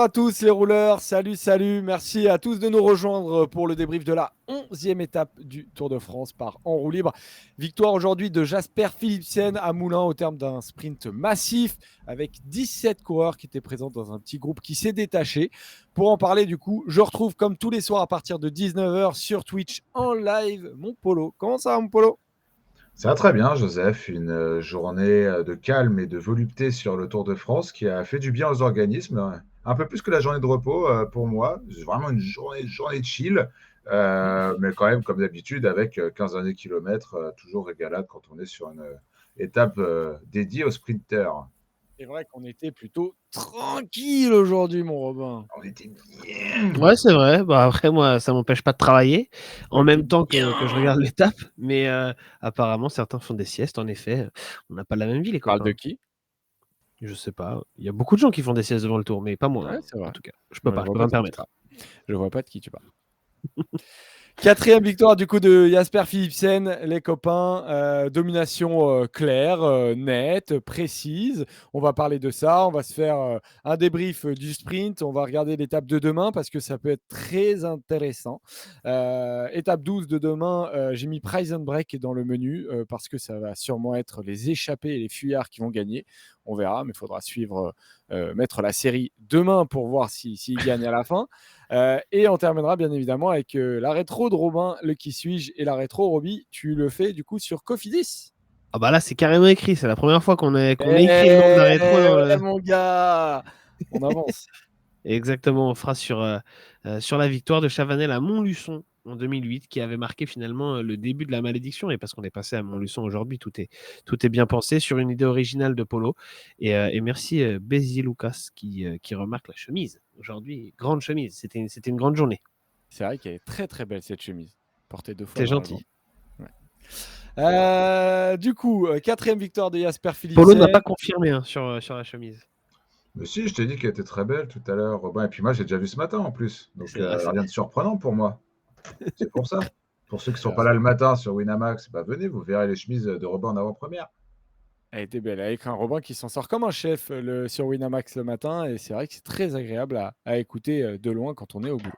à tous les rouleurs, salut, merci à tous de nous rejoindre pour le débrief de la 11e étape du Tour de France par en roue libre. Victoire aujourd'hui de Jasper Philipsen à Moulins au terme d'un sprint massif avec 17 coureurs qui étaient présents dans un petit groupe qui s'est détaché. Pour en parler du coup, je retrouve comme tous les soirs à partir de 19h sur Twitch en live mon Polo. Comment ça va mon Polo ? Ça va très bien, Joseph. Une journée de calme et de volupté sur le Tour de France qui a fait du bien aux organismes. Un peu plus que la journée de repos pour moi. C'est vraiment une journée de chill. Mais quand même, comme d'habitude, avec 15 années kilomètres, toujours régalade quand on est sur une étape dédiée aux sprinters. C'est vrai qu'on était plutôt tranquille aujourd'hui mon Robin. On était bien. Ouais, c'est vrai. Bah, après, moi, ça m'empêche pas de travailler en On était même temps bien. que je regarde l'étape. Mais apparemment, certains font des siestes. En effet, on n'a pas la même vie, les Tu parles de copains. qui ? Je sais pas. Il y a beaucoup de gens qui font des siestes devant le Tour, mais pas moi, Ouais, c'est vrai. en tout cas. Je peux Moi, pas, je peux pas me permettre. Je vois pas de qui tu parles. Quatrième victoire du coup de Jasper Philipsen, les copains. Domination claire, nette, précise. On va parler de ça. On va se faire un débrief du sprint. On va regarder l'étape de demain parce que ça peut être très intéressant. Étape 12 de demain, j'ai mis Prize and Break dans le menu parce que ça va sûrement être les échappés et les fuyards qui vont gagner. On verra, mais il faudra suivre, mettre la série demain pour voir s'ils gagnent à la fin. Et on terminera bien évidemment avec la rétro de Robin, le qui suis-je et la rétro Roby. Tu le fais du coup sur Cofidis. Ah bah là, c'est carrément écrit. C'est la première fois qu'on écrit le nom de la rétro dans Ouais, le... mon gars, on avance. Exactement, on fera sur la victoire de Chavanel à Montluçon en 2008, qui avait marqué finalement le début de la malédiction. Et parce qu'on est passé à Montluçon aujourd'hui, tout est bien pensé sur une idée originale de Polo. Et merci Béziers Lucas qui remarque la chemise. Aujourd'hui, grande chemise. C'était une grande journée. C'est vrai qu'elle est très très belle cette chemise, portée 2 fois C'est dans la journée. gentil. Du coup, quatrième victoire de Jasper Polo n'a Philipsen. pas confirmé sur la chemise. Mais si, je t'ai dit qu'elle était très belle tout à l'heure, Robin. Et puis moi, j'ai déjà vu ce matin en plus. Donc C'est vrai, c'est rien vrai. de surprenant pour moi. C'est pour ça. Pour ceux qui ne sont Alors, pas là le matin sur Winamax, bah venez, vous verrez les chemises de Robin en avant-première. elle était belle, avec un Robin qui s'en sort comme un chef sur Winamax le matin. Et c'est vrai que c'est très agréable à écouter de loin quand on est au boulot.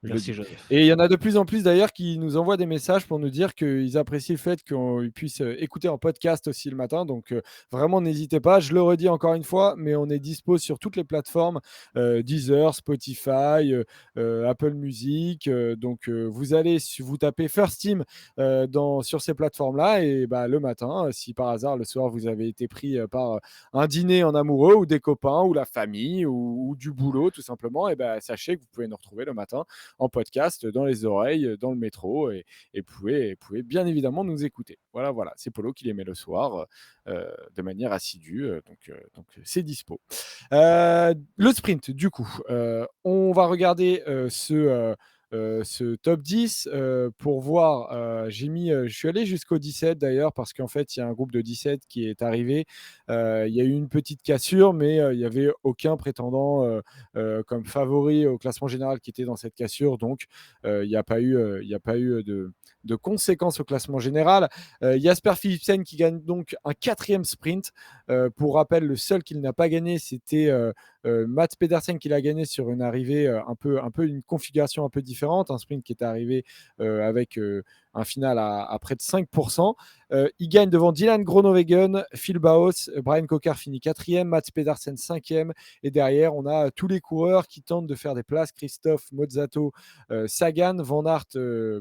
Je le Merci dis. Joseph. Et il y en a de plus en plus d'ailleurs qui nous envoient des messages pour nous dire qu'ils apprécient le fait qu'on puisse écouter en podcast aussi le matin. Donc vraiment, n'hésitez pas. Je le redis encore une fois, mais on est dispo sur toutes les plateformes Deezer, Spotify, Apple Music. Donc vous allez, vous tapez First Team sur ces plateformes-là. Et bah, le matin, si par hasard le soir vous avez été pris par un dîner en amoureux ou des copains ou la famille ou du boulot tout simplement, et bah, sachez que vous pouvez nous retrouver le matin en podcast, dans les oreilles, dans le métro, et pouvez bien évidemment nous écouter. Voilà, c'est Polo qui les met le soir de manière assidue, donc c'est dispo. Le sprint, du coup, on va regarder ce top 10 pour voir. Je suis allé jusqu'au 17 d'ailleurs parce qu'en fait, il y a un groupe de 17 qui est arrivé. Il y a eu une petite cassure, mais il n'y avait aucun prétendant comme favori au classement général qui était dans cette cassure. Donc, il n'y a pas eu, de conséquences au classement général. Jasper Philipsen qui gagne donc un quatrième sprint. Pour rappel, le seul qu'il n'a pas gagné, c'était Mats Pedersen qui l'a gagné sur une arrivée un peu une configuration un peu différente, un sprint qui est arrivé avec un final à près de 5%. Il gagne devant Dylan Groenewegen, Phil Baos, Brian Cocker finit quatrième, Mats Pedersen cinquième, et derrière on a tous les coureurs qui tentent de faire des places, Christophe, Mozzato, Sagan, Van Aert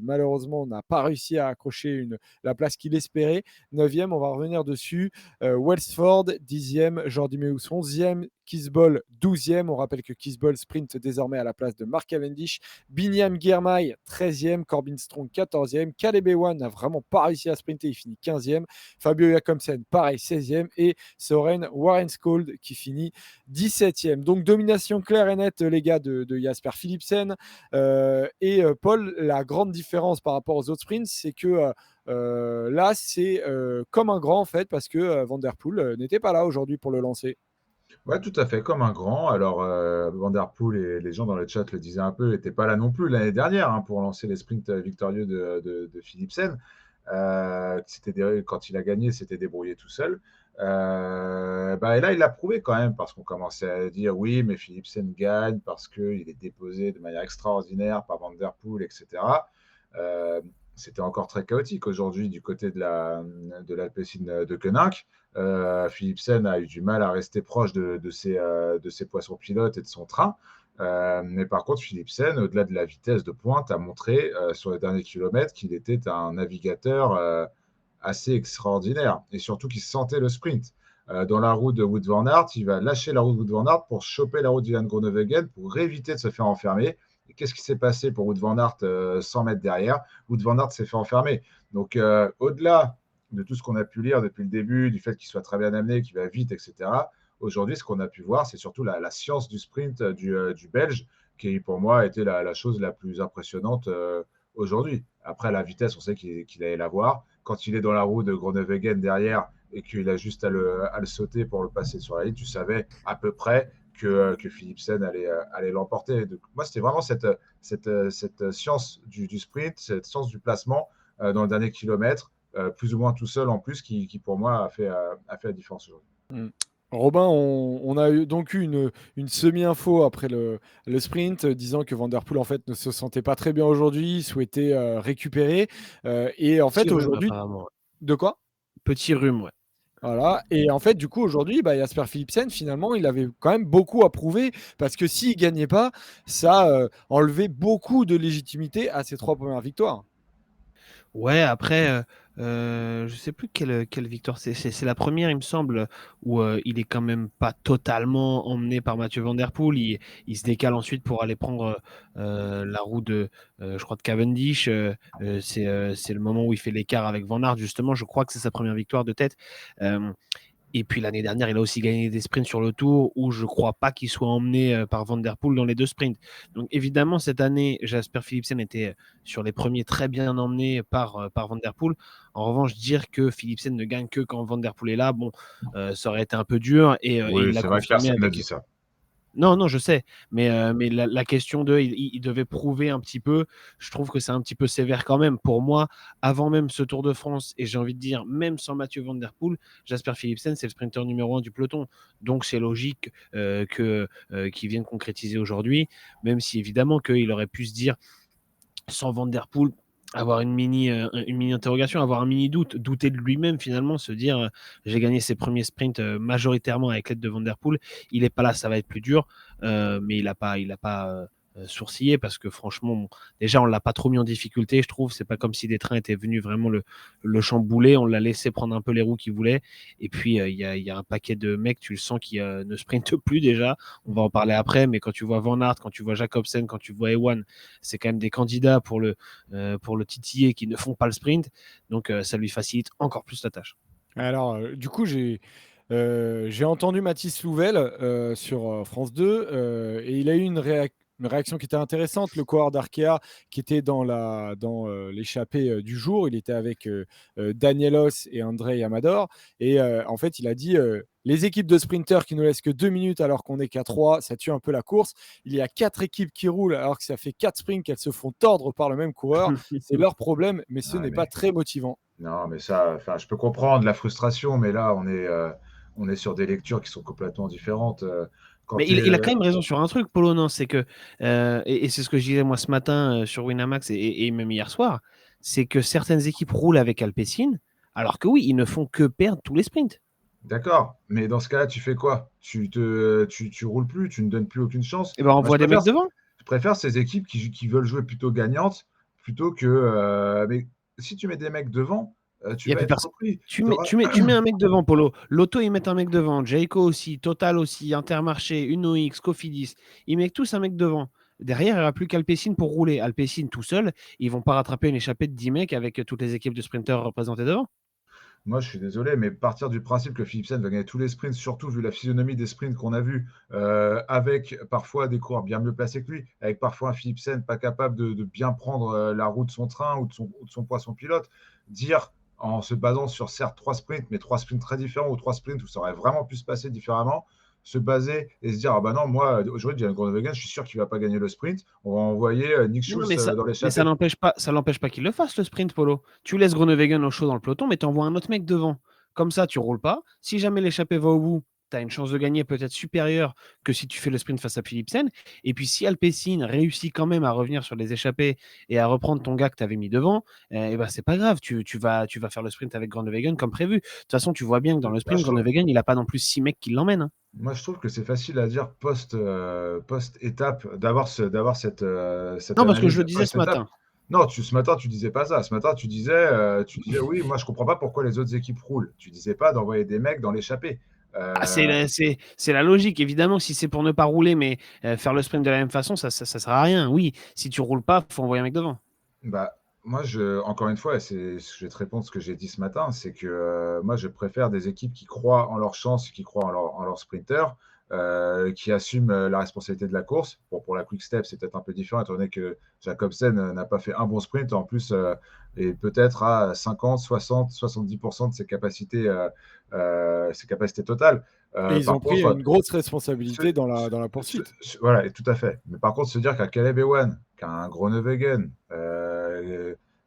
malheureusement n'a pas réussi à accrocher la place qu'il espérait, 9e, on va revenir dessus, Welsford 10e, Jordi Meus 11e, Kisbol 12e. On rappelle que Kisbol sprint désormais à la place de Mark Cavendish. Binyam Girmay 13e, Corbin Strong 14e. Caleb Ewan n'a vraiment pas réussi à sprinter, il finit 15e. Fabio Jakobsen pareil 16e. Et Soren Warenscold qui finit 17e. Donc domination claire et nette les gars de Jasper Philipsen. Paul, la grande différence par rapport aux autres sprints, c'est que là, c'est comme un grand en fait, parce que Van Der Poel n'était pas là aujourd'hui pour le lancer. Ouais, tout à fait, comme un grand. Alors, Van Der Poel et les gens dans le chat le disaient un peu, n'était pas là non plus l'année dernière pour lancer les sprints victorieux de Philipsen. Quand il a gagné, c'était débrouillé tout seul. Et là, il l'a prouvé quand même, parce qu'on commençait à dire oui, mais Philipsen gagne parce qu'il est déposé de manière extraordinaire par Van Der Poel, etc. Euh, C'était encore très chaotique aujourd'hui du côté de l'Alpecin de Koenig. Philipsen a eu du mal à rester proche de ses poissons pilotes et de son train. Mais par contre, Philipsen, au-delà de la vitesse de pointe, a montré sur les derniers kilomètres qu'il était un navigateur assez extraordinaire et surtout qu'il sentait le sprint. Dans la roue de Wout van Aert, il va lâcher la roue de Wout van Aert pour choper la roue de Dylan Groenewegen pour éviter de se faire enfermer. Et qu'est-ce qui s'est passé pour Wout van Aert 100 mètres derrière? Wout van Aert s'est fait enfermer. Donc, au-delà de tout ce qu'on a pu lire depuis le début, du fait qu'il soit très bien amené, qu'il va vite, etc., aujourd'hui, ce qu'on a pu voir, c'est surtout la science du sprint du Belge, qui pour moi a été la chose la plus impressionnante aujourd'hui. Après, la vitesse, on sait qu'il allait la voir. Quand il est dans la roue de Groenewegen derrière et qu'il a juste à le sauter pour le passer sur la ligne, tu savais à peu près que Philipsen allait l'emporter. Donc, moi, c'était vraiment cette science du sprint, cette science du placement dans le dernier kilomètre, plus ou moins tout seul en plus, qui pour moi a fait la différence aujourd'hui. Mm. Robin, on a donc eu une semi-info après le sprint disant que Van Der Poel en fait ne se sentait pas très bien aujourd'hui, souhaitait récupérer. Et en Petit fait rhume, aujourd'hui, apparemment. de quoi? Petit rhume, ouais. Voilà. Et en fait, du coup, aujourd'hui, Jasper Philipsen, finalement, il avait quand même beaucoup à prouver parce que s'il gagnait pas, ça enlevait beaucoup de légitimité à ses 3 premières victoires. Ouais, après, je sais plus quelle victoire c'est la première, il me semble, où il est quand même pas totalement emmené par Mathieu Van Der Poel. Il se décale ensuite pour aller prendre la roue je crois, de Cavendish. C'est le moment où il fait l'écart avec Van Aert, justement. Je crois que c'est sa première victoire de tête. Et puis l'année dernière, il a aussi gagné des sprints sur le Tour où je ne crois pas qu'il soit emmené par Van Der Poel dans les 2 sprints. Donc évidemment, cette année, Jasper Philipsen était sur les premiers très bien emmené par Van Der Poel. En revanche, dire que Philipsen ne gagne que quand Van Der Poel est là, bon, ça aurait été un peu dur et il Oui, l'a c'est vrai que confirmé personne n'a avec. dit ça. Non, non, je sais, mais la question il devait prouver un petit peu, je trouve que c'est un petit peu sévère quand même. Pour moi, avant même ce Tour de France, et j'ai envie de dire, même sans Mathieu Van Der Poel, Jasper Philipsen, c'est le sprinter numéro 1 du peloton. Donc c'est logique qu'il vienne concrétiser aujourd'hui, même si évidemment qu'il aurait pu se dire, sans Van Der Poel, avoir une mini interrogation, avoir un mini doute, douter de lui-même finalement, se dire j'ai gagné ses premiers sprints majoritairement avec l'aide de Van Der Poel, il est pas là, ça va être plus dur, mais il a pas sourcillé parce que franchement, bon, déjà on l'a pas trop mis en difficulté, je trouve. C'est pas comme si des trains étaient venus vraiment le chambouler, on l'a laissé prendre un peu les roues qu'il voulait. Et puis il y a un paquet de mecs, tu le sens, qui ne sprintent plus déjà. On va en parler après, mais quand tu vois Van Aert, quand tu vois Jacobsen, quand tu vois Ewan, c'est quand même des candidats pour le titiller qui ne font pas le sprint. Donc ça lui facilite encore plus la tâche. Alors, du coup, j'ai entendu Mathis Louvel sur France 2 et il a eu une réaction qui était intéressante. Le coureur d'Arkea qui était dans l'échappée du jour, il était avec Danielos et André Amador. Et en fait, il a dit les équipes de sprinters qui nous laissent que 2 minutes alors qu'on n'est qu'à 3, ça tue un peu la course. Il y a 4 équipes qui roulent alors que ça fait 4 sprints qu'elles se font tordre par le même coureur. C'est leur problème, mais ce Ouais, n'est pas très motivant. non, mais ça, enfin, je peux comprendre la frustration, mais là, on est sur des lectures qui sont complètement différentes. Quand Mais tu il a quand même raison sur un truc, Polo, non? C'est que, et c'est ce que je disais moi ce matin sur Winamax et même hier soir, c'est que certaines équipes roulent avec Alpecin, alors que oui, ils ne font que perdre tous les sprints. D'accord, mais dans ce cas-là, tu fais quoi? Tu roules plus, tu ne donnes plus aucune chance. Et ben on Moi, voit des mecs devant. je préfère ces équipes qui veulent jouer plutôt gagnantes plutôt que. Mais si tu mets des mecs devant, tu Il y a vas plus être personne. repris. Tu mets un mec devant, Polo. Lotto, ils mettent un mec devant. Jayco aussi. Total aussi. Intermarché. UnoX. Cofidis. Ils mettent tous un mec devant. Derrière, il n'y aura plus qu'Alpecin pour rouler. Alpecin tout seul, ils vont pas rattraper une échappée de 10 mecs avec toutes les équipes de sprinteurs représentées devant. Moi, je suis désolé, mais partir du principe que Philipsen va gagner tous les sprints, surtout vu la physionomie des sprints qu'on a vus, avec parfois des coureurs bien mieux placés que lui, avec parfois un Philipsen pas capable de bien prendre la roue de son train ou de son poisson pilote, dire en se basant sur certes 3 sprints, mais 3 sprints très différents ou 3 sprints où ça aurait vraiment pu se passer différemment, se baser et se dire ah bah non, moi aujourd'hui, Dylan Groenewegen, je suis sûr qu'il ne va pas gagner le sprint, on va envoyer Nick Non, Schulz mais ça, dans mais ça l'échappée. n'empêche pas, ça l'empêche pas qu'il le fasse, le sprint, Polo. Tu laisses Groenewegen au chaud dans le peloton, mais tu envoies un autre mec devant. Comme ça, tu roules pas. Si jamais l'échappée va au bout, tu as une chance de gagner peut-être supérieure que si tu fais le sprint face à Philipsen. Et puis, si Alpecin réussit quand même à revenir sur les échappées et à reprendre ton gars que tu avais mis devant, et ben, c'est pas grave. Tu vas faire le sprint avec Groenewegen comme prévu. De toute façon, tu vois bien que dans le sprint, Groenewegen, il n'a pas non plus 6 mecs qui l'emmènent. Hein. Moi, je trouve que c'est facile à dire post-étape, d'avoir cette Non, parce que analyse je le disais ce post-étape. matin. Non, ce matin, tu disais pas ça. Ce matin, tu disais, oui, moi, je comprends pas pourquoi les autres équipes roulent. Tu disais pas d'envoyer des mecs dans l'échappée. C'est la logique, évidemment. Si c'est pour ne pas rouler, mais faire le sprint de la même façon, ça sert à rien. Oui, si tu roules pas, faut envoyer un mec devant. Bah, moi, encore une fois, et je vais te répondre ce que j'ai dit ce matin, c'est que moi, je préfère des équipes qui croient en leur chance, qui croient en leur sprinter, qui assument la responsabilité de la course. Bon, pour la Quick Step, c'est peut-être un peu différent, étant donné que Jacobsen n'a pas fait un bon sprint, en plus, et peut-être à 50, 60, 70% de ses capacités totales. Et ils Par ont pris contre, une grosse responsabilité dans la poursuite. voilà, et tout à fait. Mais par contre, se dire qu'un Caleb Ewan, qu'un Groenewegen,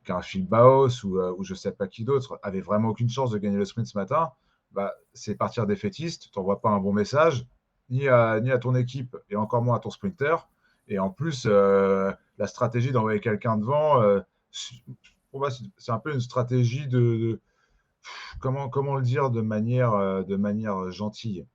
qu'un Phil Baos ou je ne sais pas qui d'autre avait vraiment aucune chance de gagner le sprint ce matin, bah, c'est partir défaitiste. Tu n'envoies pas un bon message, ni à ton équipe, et encore moins à ton sprinter. Et en plus, la stratégie d'envoyer quelqu'un devant, pour moi, c'est un peu une stratégie comment le dire de manière gentille.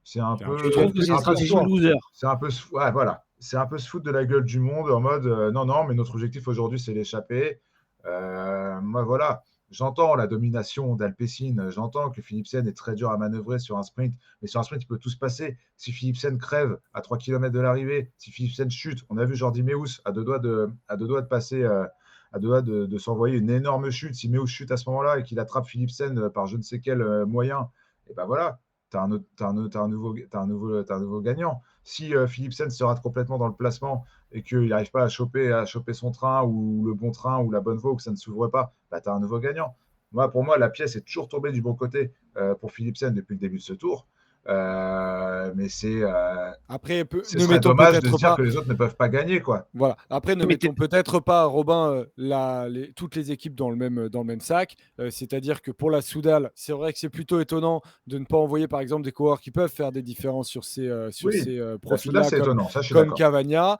C'est un peu, Je trouve que c'est une stratégie loser. c'est un peu, ouais, voilà. C'est un peu se foutre de la gueule du monde en mode non, mais notre objectif aujourd'hui, c'est l'échapper. Moi, voilà. J'entends la domination d'Alpecin, j'entends que Philipsen est très dur à manœuvrer sur un sprint, mais sur un sprint, il peut tout se passer. Si Philipsen crève à 3 km de l'arrivée, si Philipsen chute, on a vu Jordi Meus à deux doigts de passer, à deux doigts de s'envoyer une énorme chute. Si Meus chute à ce moment-là et qu'il attrape Philipsen par je ne sais quel moyen, et ben voilà, tu as, un nouveau gagnant. Si Philipsen se rate complètement dans le placement et qu'il n'arrive pas à choper son train ou le bon train ou la bonne voie ou que ça ne s'ouvre pas, bah, tu as un nouveau gagnant. Pour moi, la pièce est toujours tombée du bon côté pour Philipsen depuis le début de ce tour. Mais Après, ce serait dommage de se dire que les autres ne peuvent pas gagner, quoi. Voilà. Après, ne mettons peut-être pas, Robin, toutes les équipes dans le même sac. C'est-à-dire que pour la Soudal, c'est vrai que c'est plutôt étonnant de ne pas envoyer, par exemple, des coureurs qui peuvent faire des différences sur ces profils-là, c'est étonnant, ça, je suis comme d'accord. Cavagna.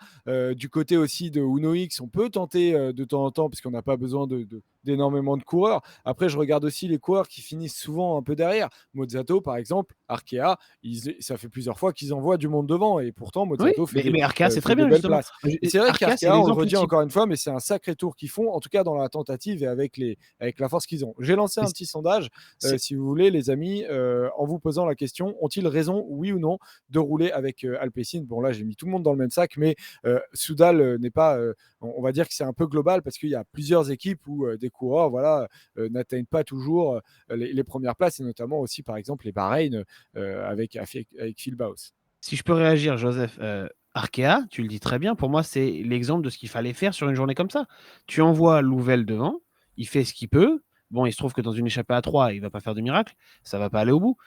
Du côté aussi de Uno X, on peut tenter de temps en temps, puisqu'on n'a pas besoin d'énormément de coureurs. Après, je regarde aussi les coureurs qui finissent souvent un peu derrière. Mozzato, par exemple, Arkea, ça fait plusieurs fois qu'ils envoient du monde devant. Et pourtant, Mozzato fait mais Arkea, c'est très des bien, belles justement. places. Et c'est vrai qu'Arkea, on le redit encore une fois, mais c'est un sacré tour qu'ils font, en tout cas dans la tentative et avec la force qu'ils ont. J'ai lancé un petit sondage, si vous voulez, les amis, en vous posant la question, ont-ils raison, oui ou non, de rouler avec Alpecin? Bon, là, j'ai mis tout le monde dans le même sac, mais Soudal n'est pas... on va dire que c'est un peu global parce qu'il y a plusieurs équipes où des coureurs n'atteignent pas toujours les premières places, et notamment aussi, par exemple, les Bahreïn avec Phil Baos. Si je peux réagir, Joseph, Arkea, tu le dis très bien, pour moi, c'est l'exemple de ce qu'il fallait faire sur une journée comme ça. Tu envoies Louvel devant, il fait ce qu'il peut. Bon, il se trouve que dans une échappée à 3, il ne va pas faire de miracle, ça ne va pas aller au bout.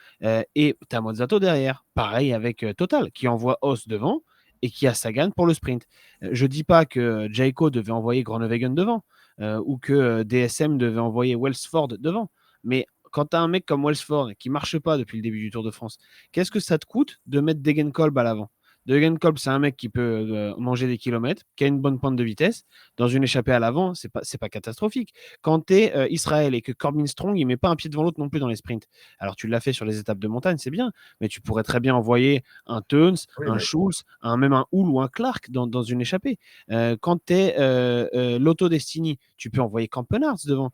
Et tu as Mozzato derrière, pareil avec Total, qui envoie Haas devant et qui a Sagan pour le sprint. Je ne dis pas que Jayco devait envoyer Groenewegen devant ou que DSM devait envoyer Welsford devant, mais quand tu as un mec comme Welsford qui ne marche pas depuis le début du Tour de France, qu'est-ce que ça te coûte de mettre Degenkolb à l'avant? Degenkolb, c'est un mec qui peut manger des kilomètres, qui a une bonne pointe de vitesse. Dans une échappée à l'avant, c'est pas catastrophique. Quand tu es Israël et que Corbin Strong, il met pas un pied devant l'autre non plus dans les sprints. Alors tu l'as fait sur les étapes de montagne, c'est bien, mais tu pourrais très bien envoyer un Teuns, un Schulz, même un Hull ou un Clark dans une échappée. Quand tu es Lotto Destiny, tu peux envoyer Campenarts devant,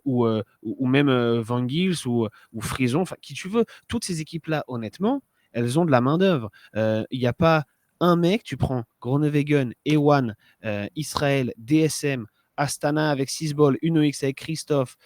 ou même Van Gils ou Frison, enfin qui tu veux. Toutes ces équipes-là, honnêtement, elles ont de la main-d'œuvre. Il n'y a pas un mec, tu prends Groenewegen, Ewan, Israël, DSM, Astana avec Sisbol, Uno X avec Christophe,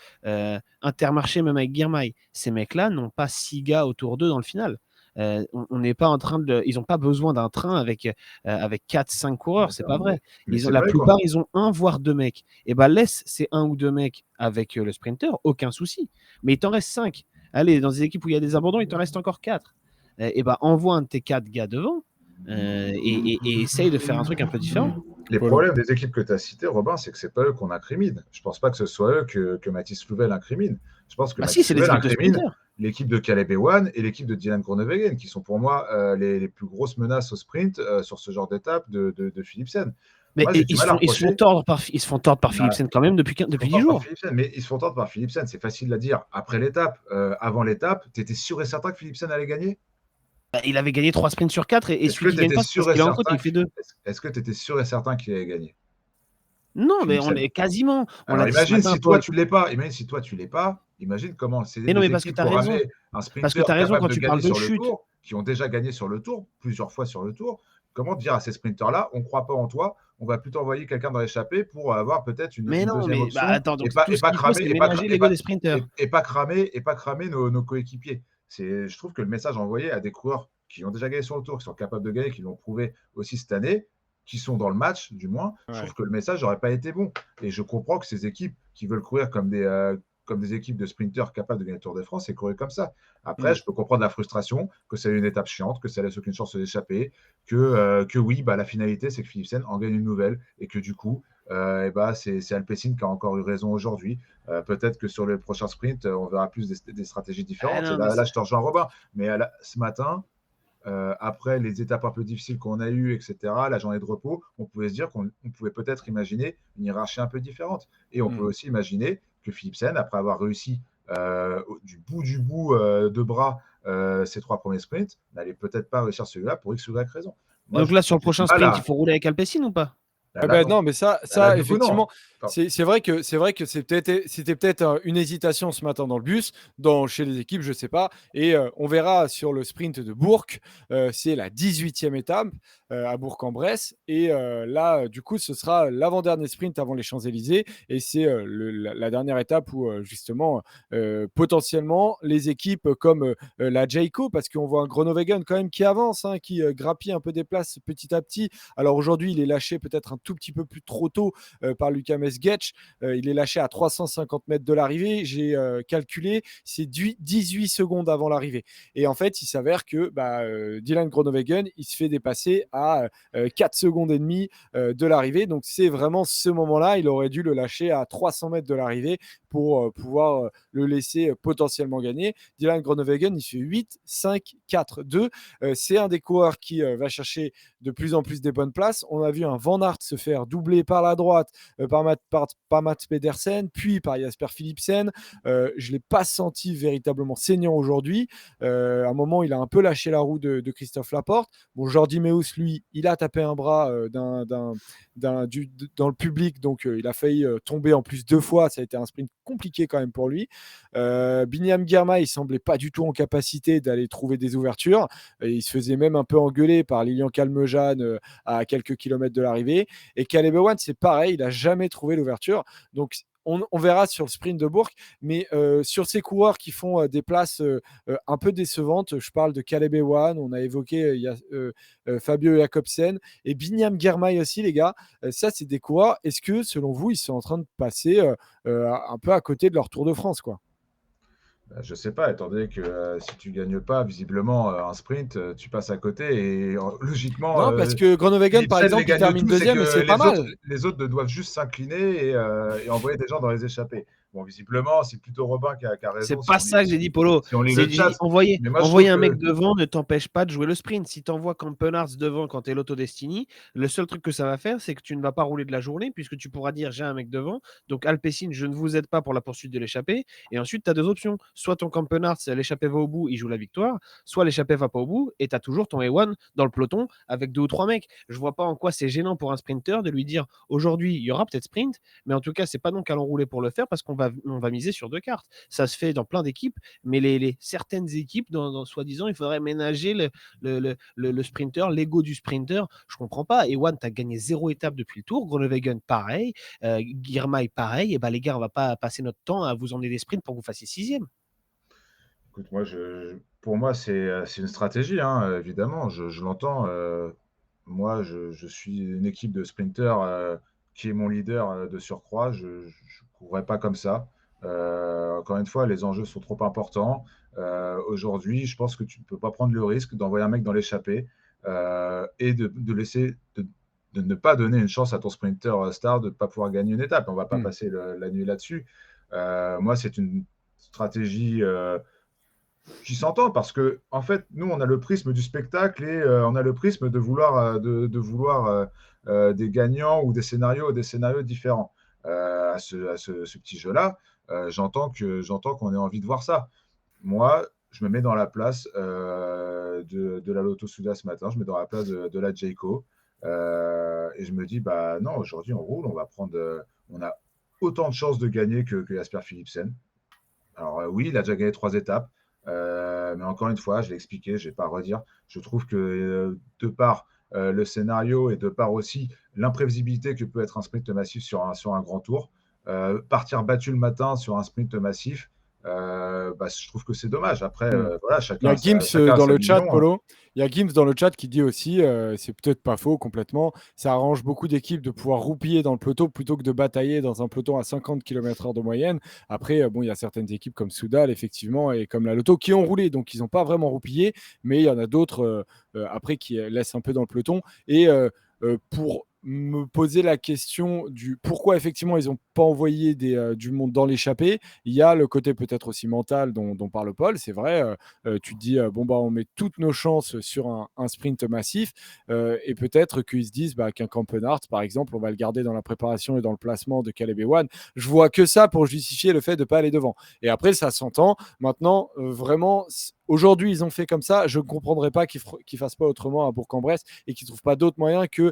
Intermarché même avec Girmay. Ces mecs-là n'ont pas 6 gars autour d'eux dans le final. On n'est pas en train de. Ils n'ont pas besoin d'un train avec 4-5 coureurs, c'est pas vrai. La plupart, ils ont 1 voire 2 mecs. Et ben laisse ces 1 ou 2 mecs avec le sprinter, aucun souci. Mais il t'en reste 5. Allez, dans des équipes où il y a des abandons, il t'en reste encore 4. Et ben envoie un de tes 4 gars devant et essaye de faire un truc un peu différent. Les Polo. problèmes des équipes que tu as citées, Robin, c'est que c'est pas eux qu'on incrimine. Je pense pas que ce soit eux que Mathis Louvel incrimine. Je pense que Bah si, Mathis c'est les Louvel équipes de incrimine sprinters. l'équipe de Caleb Ewan et l'équipe de Dylan Groenewegen, qui sont pour moi les plus grosses menaces au sprint sur ce genre d'étape de Philipsen. Mais Moi, j'ai du mal à ils se font reprocher. tordre ils se font tordre par Bah, Philipsen quand même depuis ils se font 10 tordre par jours. Philipsen, mais ils se font tordre par Philipsen. C'est facile à dire après l'étape. Avant l'étape, tu étais sûr et certain que Philipsen allait gagner? Bah, il avait gagné 3 sprints sur 4 et Est-ce que celui qui tu gagne étais pas, c'est parce sûr et qu'il est en côte et certain il fait 2. est-ce que tu étais sûr et certain qu'il allait gagner, Non, mais on Philipsen? est quasiment. On l'a Alors dit ce imagine matin, si toi Paul. tu l'es pas, imagine comment c'est Mais non, mais des parce que équipes tu as qui ont raison. ramené un Parce que tu sprinter as raison capable quand de tu gagner parles de sur le chute. tour, qui ont déjà gagné sur le tour, plusieurs fois sur le tour. Comment dire à ces sprinters-là, on ne croit pas en toi, on va plutôt envoyer quelqu'un dans l'échappée pour avoir peut-être Mais une non, deuxième mais bah, option attends, donc tout ce qu'il faut, c'est ménager l'ego des sprinters. et pas cramer nos coéquipiers. Je trouve que le message envoyé à des coureurs qui ont déjà gagné sur le tour, qui sont capables de gagner, qui l'ont prouvé aussi cette année, qui sont dans le match, du moins, je Ouais. trouve que le message n'aurait pas été bon. Et je comprends que ces équipes qui veulent courir comme des équipes de sprinters capables de gagner le Tour de France et courir comme ça. Après, Mm. je peux comprendre la frustration, que c'est une étape chiante, que ça laisse aucune chance d'échapper, que oui, bah, la finalité, c'est que Philipsen en gagne une nouvelle et que du coup, c'est Alpecin qui a encore eu raison aujourd'hui. Peut-être que sur le prochain sprint, on verra plus des stratégies Ah différentes. Et non, mais là, je te rejoins Robin. Mais ce matin, après les étapes un peu difficiles qu'on a eues, etc., la journée de repos, on pouvait se dire qu'on pouvait peut-être imaginer une hiérarchie un peu différente. Et on pouvait aussi imaginer que Philipsen, après avoir réussi du bout de bras ses 3 premiers sprints, n'allait peut-être pas réussir celui-là pour X ou Y raison. Moi, donc là, sur le j'ai du prochain mal sprint, il à. faut rouler avec Alpecin ou pas? Ah Là, bah non. non, mais ça, Là, ça du coup, non. effectivement, c'est vrai que c'était peut-être une hésitation ce matin dans le bus, chez les équipes, je sais pas. Et on verra sur le sprint de Bourg, c'est la 18e étape à Bourg-en-Bresse. Et là, du coup, ce sera l'avant-dernier sprint avant les Champs-Élysées. Et c'est la dernière étape où, justement, potentiellement, les équipes comme la Jayco, parce qu'on voit un Groenewegen quand même qui avance, hein, qui grappille un peu des places petit à petit. Alors aujourd'hui, il est lâché peut-être un tout petit peu plus trop tôt par Lucas Mesgetch. Il est lâché à 350 mètres de l'arrivée. J'ai calculé, c'est 18 secondes avant l'arrivée. Et en fait, il s'avère que Dylan Groenewegen, il se fait dépasser à 4 secondes et demie de l'arrivée. Donc c'est vraiment ce moment-là, il aurait dû le lâcher à 300 mètres de l'arrivée pour pouvoir le laisser potentiellement gagner. Dylan Groenewegen, il fait 8, 5, 4, 2. C'est un des coureurs qui va chercher de plus en plus des bonnes places. On a vu un Van Aert se faire doubler par la droite par Mats Pedersen, puis par Jasper Philipsen. Je ne l'ai pas senti véritablement saignant aujourd'hui. À un moment, il a un peu lâché la roue de Christophe Laporte. Bon, Jordi Meus, lui, il a tapé un bras dans le public, donc il a failli tomber en plus 2 fois. Ça a été un sprint compliqué quand même pour lui. Binyam Girma, il semblait pas du tout en capacité d'aller trouver des ouvertures. Et il se faisait même un peu engueuler par Lilian Calmejane à quelques kilomètres de l'arrivée. Et Caleb Ewan, c'est pareil, il n'a jamais trouvé l'ouverture. Donc, on verra sur le sprint de Bourg, mais sur ces coureurs qui font des places un peu décevantes, je parle de Caleb Ewan, on a évoqué Fabio Jacobsen et Binyam Girmay aussi, les gars. Ça, c'est des coureurs. Est-ce que, selon vous, ils sont en train de passer un peu à côté de leur Tour de France, quoi? Je sais pas, étant donné que si tu gagnes pas, visiblement, un sprint, tu passes à côté et logiquement, Non, parce que Groenewegen, par Philipsen les exemple, il gagne termine tous et deuxième et que c'est pas mal. les autres doivent juste s'incliner et envoyer des gens dans les échappées. Bon, visiblement, c'est plutôt Robin qui a C'est raison pas ça que j'ai dit, Polo. si on lit C'est le chat. Mais moi, je trouve envoyer un que mec devant ne t'empêche pas de jouer le sprint. Si tu envoies Campenarts devant quand tu es l'Autodestiny, le seul truc que ça va faire, c'est que tu ne vas pas rouler de la journée puisque tu pourras dire j'ai un mec devant. Donc Alpecin, je ne vous aide pas pour la poursuite de l'échappée. Et ensuite, tu as 2 options. Soit ton Campenarts, l'échappée va au bout, il joue la victoire. Soit l'échappée va pas au bout et tu as toujours ton A1 dans le peloton avec 2 ou 3 mecs. Je vois pas en quoi c'est gênant pour un sprinter de lui dire aujourd'hui, il y aura peut-être sprint, mais en tout cas, c'est pas donc à l'enrouler pour le faire parce on va miser sur 2 cartes. Ça se fait dans plein d'équipes, mais certaines équipes, soi-disant, il faudrait ménager le sprinter, l'ego du sprinter. Je comprends pas. Ewan, tu as gagné 0 étape depuis le tour. Groenewegen, pareil. Girmay, pareil. Et ben, les gars, on va pas passer notre temps à vous emmener des sprints pour que vous fassiez 6e. écoute, pour moi, c'est une stratégie, hein, évidemment, je l'entends. Moi, je suis une équipe de sprinters qui est mon leader de surcroît. Je ne courrais pas comme ça. Encore une fois, les enjeux sont trop importants. Aujourd'hui, je pense que tu ne peux pas prendre le risque d'envoyer un mec dans l'échappée et de de ne pas donner une chance à ton sprinter star de ne pas pouvoir gagner une étape. On ne va pas Mm. passer la nuit là-dessus. Moi, c'est une stratégie qui s'entend parce que, en fait, nous, on a le prisme du spectacle et on a le prisme de vouloir, des gagnants ou des scénarios différents. Ce petit jeu-là, j'entends qu'on ait envie de voir ça. Moi, je me mets dans la place de la Lotto Souda ce matin, je me mets dans la place de la Jayco et je me dis, bah non, aujourd'hui on roule, on a autant de chances de gagner que Jasper Philipsen. Alors oui, il a déjà gagné 3 étapes, mais encore une fois, je l'ai expliqué, je ne vais pas redire. Je trouve que de par le scénario et de par aussi l'imprévisibilité que peut être un sprint massif sur un grand tour, partir battu le matin sur un sprint massif, je trouve que c'est dommage. Après, Mm. voilà, Il y a Gims chacun a dans sa le chat, vision, hein. Polo. Il y a Gims dans le chat qui dit aussi, c'est peut-être pas faux complètement, ça arrange beaucoup d'équipes de pouvoir roupiller dans le peloton plutôt que de batailler dans un peloton à 50 km/h de moyenne. Après, bon, il y a certaines équipes comme Soudal, effectivement, et comme la Lotto qui ont roulé, donc ils n'ont pas vraiment roupillé, mais il y en a d'autres après qui laissent un peu dans le peloton. Et pour me poser la question du pourquoi effectivement ils n'ont pas envoyé du monde dans l'échappée, il y a le côté peut-être aussi mental dont parle Paul, c'est vrai. Tu te dis, bon, bah, on met toutes nos chances sur un sprint massif et peut-être qu'ils se disent qu'un Campenhart, par exemple, on va le garder dans la préparation et dans le placement de Caleb Ewan. Je vois que ça pour justifier le fait de ne pas aller devant. Et après, ça s'entend. Maintenant, vraiment, aujourd'hui, ils ont fait comme ça. Je ne comprendrais pas qu'ils ne fassent pas autrement à Bourg-en-Bresse et qu'ils ne trouvent pas d'autres moyens que,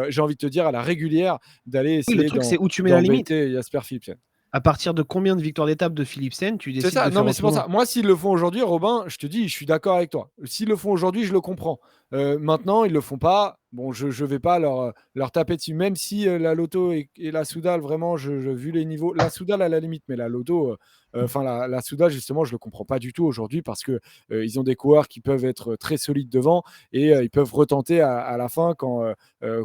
j'ai envie de te dire, à la régulière, d'aller Oui, le essayer truc, c'est où tu mets la limite. d'embêter Jasper Philipsen. À partir de combien de victoires d'étape de Philipsen tu C'est décides ça, de non faire mais c'est pour autrement? ça. Moi, s'ils le font aujourd'hui, Robin, je te dis, je suis d'accord avec toi. S'ils le font aujourd'hui, je le comprends. Maintenant, ils le font pas. Bon, je ne vais pas leur taper dessus, même si la Lotto et la Soudal, vraiment, vu les niveaux. La Soudal à la limite, mais la Lotto, la Soudal, justement, je ne le comprends pas du tout aujourd'hui parce que ils ont des coureurs qui peuvent être très solides devant et ils peuvent retenter à la fin quand,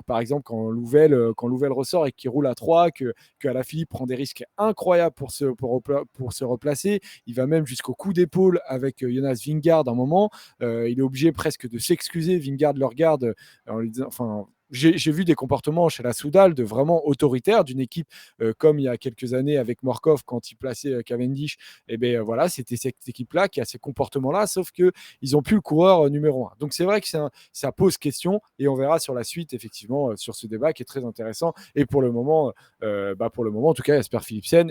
par exemple, quand Louvel ressort et qu'il roule à 3, que Alaphilippe prend des risques incroyables pour se replacer. Il va même jusqu'au coup d'épaule avec Jonas Vingegaard à un moment. Il est obligé presque de s'excuser. Vingegaard le regarde en lui disant, enfin, j'ai vu des comportements chez la Soudal de vraiment autoritaire d'une équipe comme il y a quelques années avec Morkov quand il plaçait Cavendish. Et bien voilà, c'était cette équipe-là qui a ces comportements-là, sauf qu'ils n'ont plus le coureur numéro 1. Donc c'est vrai que ça pose question et on verra sur la suite, effectivement, sur ce débat qui est très intéressant. Et pour le moment, en tout cas, Jasper Philipsen,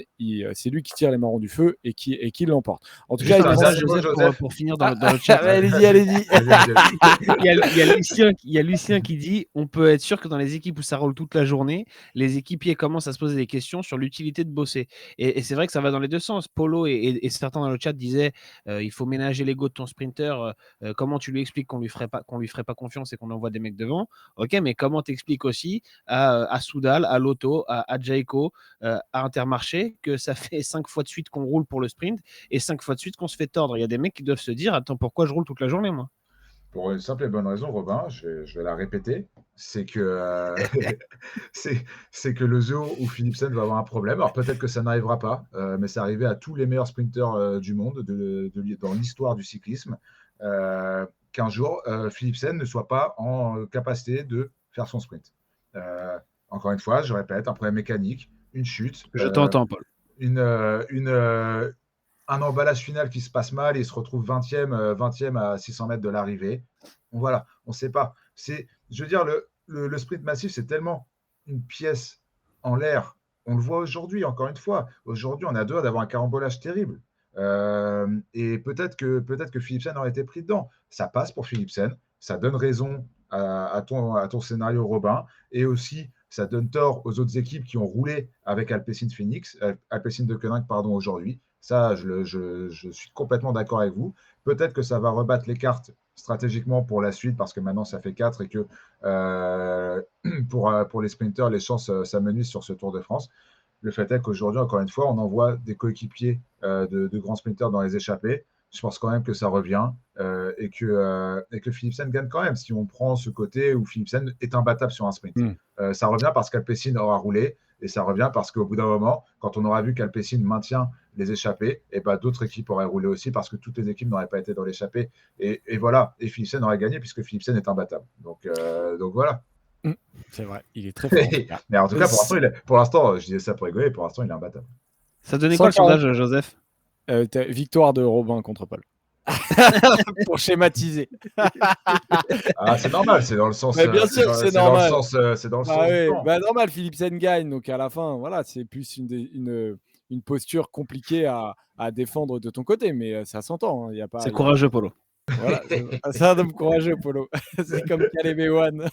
c'est lui qui tire les marrons du feu et qui l'emporte. En tout Juste cas, il un prend Ça, dernier mot, Joseph, Joseph. pour finir dans le chat. allez-y. Vas-y, vas-y. Il y a Lucien qui dit on peut être sûr que dans les équipes où ça roule toute la journée, les équipiers commencent à se poser des questions sur l'utilité de bosser. Et c'est vrai que ça va dans les deux sens. Polo et certains dans le chat disaient il faut ménager l'ego de ton sprinter. Comment tu lui expliques qu'on lui ferait pas confiance et qu'on envoie des mecs devant? Ok, mais comment t'expliques aussi à Soudal, à Lotto, à Jayco, à Intermarché que ça fait 5 fois de suite qu'on roule pour le sprint et 5 fois de suite qu'on se fait tordre? Il y a des mecs qui doivent se dire attends, pourquoi je roule toute la journée, moi? Pour une simple et bonne raison, Robin, je vais la répéter, c'est que, c'est que le jour où Philipsen va avoir un problème, alors peut-être que ça n'arrivera pas, mais c'est arrivé à tous les meilleurs sprinteurs du monde dans l'histoire du cyclisme, qu'un jour, Philipsen ne soit pas en capacité de faire son sprint. Encore une fois, je répète, un problème mécanique, une chute, Je t'entends, Paul. une, un emballage final qui se passe mal et il se retrouve 20e à 600 mètres de l'arrivée. Voilà, on ne sait pas. Je veux dire, le sprint massif, c'est tellement une pièce en l'air. On le voit aujourd'hui, encore une fois. Aujourd'hui, on a deux d'avoir un carambolage terrible. Et peut-être que Philipsen aurait été pris dedans. Ça passe pour Philipsen. Ça donne raison à ton scénario, Robin. Et aussi, ça donne tort aux autres équipes qui ont roulé avec Alpecin de Koenig, aujourd'hui. Ça, je suis complètement d'accord avec vous. Peut-être que ça va rebattre les cartes stratégiquement pour la suite parce que maintenant ça fait 4 et que pour les sprinters, les chances s'amenuisent sur ce Tour de France. Le fait est qu'aujourd'hui, encore une fois, on envoie des coéquipiers de grands sprinters dans les échappées. Je pense quand même que ça revient et que Philipsen gagne quand même si on prend ce côté où Philipsen est imbattable sur un sprint. Ça revient parce qu'Alpecin aura roulé et ça revient parce qu'au bout d'un moment, quand on aura vu qu'Alpecin maintient les échappées, et d'autres équipes auraient roulé aussi parce que toutes les équipes n'auraient pas été dans l'échappée. Et voilà, et Philipsen aurait gagné puisque Philipsen est imbattable. Donc voilà. C'est vrai, il est très fort en tout cas. Mais en tout cas, pour l'instant, je disais ça pour rigoler, pour l'instant, il est imbattable. Ça donnait quoi le 140. sondage, Joseph? Victoire de Robin contre Paul. Pour schématiser. Ah, c'est normal, c'est dans le sens. Mais bien sûr que c'est normal. C'est dans le Bah sens du oui, temps. bah normal, Philipsen gagne, donc à la fin, voilà, c'est plus une posture compliquée à défendre de ton côté, mais ça s'entend, hein, y a pas, C'est y a- courageux, Polo. Voilà, c'est un homme courageux, Polo. C'est comme Caleb Ewan.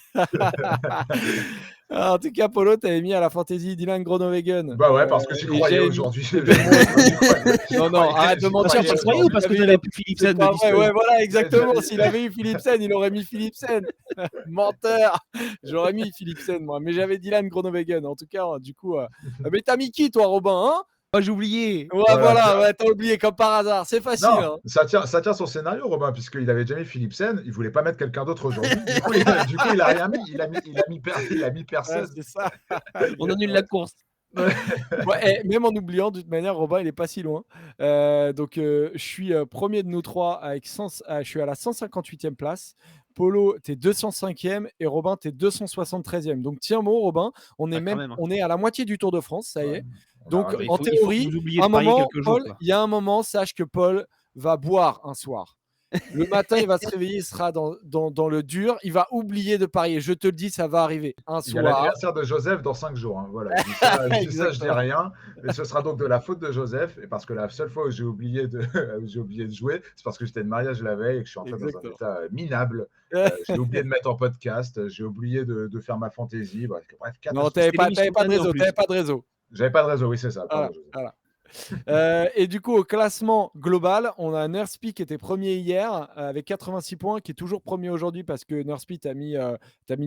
En tout cas, Polo, tu avais mis à la fantaisie Dylan Groenewegen. Bah ouais, parce que j'y Et croyais j'ai aujourd'hui. Non, arrête de mentir. Tu croyais ou parce que tu avais plus Philipsen C'est de pas vrai, dispo? ouais, voilà, exactement. S'il avait eu Philipsen, il aurait mis Philipsen. Menteur. J'aurais mis Philipsen, moi. Mais j'avais Dylan Groenewegen. En tout cas, du coup. Mais t'as mis qui, toi, Robin, hein? Oh, j'ai oublié. Ouais, Voilà. voilà, ouais, t'as oublié comme par hasard. C'est facile, Non, hein. ça tient son scénario, Robin, puisqu'il avait déjà mis Philipsen, il voulait pas mettre quelqu'un d'autre aujourd'hui. Du coup, il a rien mis. Il a mis Ouais, personne. c'est ça. On annule la course. Ouais, et même en oubliant, de toute manière, Robin, il est pas si loin. Donc, je suis premier de nous trois avec je suis à la 158e place. Polo, t'es 205e et Robin, t'es 273e. Donc, tiens bon, Robin, Ah, quand même, hein. on est à la moitié du Tour de France, ça y Ouais. est. Donc, Il en Il faut que théorie, vous oubliez un de parier moment, quelques jours, Paul, quoi. il y a un moment, sache que Paul va boire un soir. Le matin, il va se réveiller, il sera dans le dur, il va oublier de parier. Je te le dis, ça va arriver un y a soir. l'anniversaire de Joseph dans 5 jours. Hein. Voilà, je dis ça, je dis Exactement. rien. Et ce sera donc de la faute de Joseph. Et parce que la seule fois où j'ai oublié de jouer, c'est parce que j'étais de mariage la veille et que je suis entré dans un Exactement. état minable. J'ai oublié de mettre en podcast, j'ai oublié de faire ma fantaisie. Bref, Non, catastrophe. t'avais pas de réseau, t'avais pas de réseau. J'avais pas de réseau, oui, c'est ça. Voilà, Pardon, Joseph. voilà. Et du coup, au classement global, on a Nurspi qui était premier hier avec 86 points, qui est toujours premier aujourd'hui parce que Nurspi t'a mis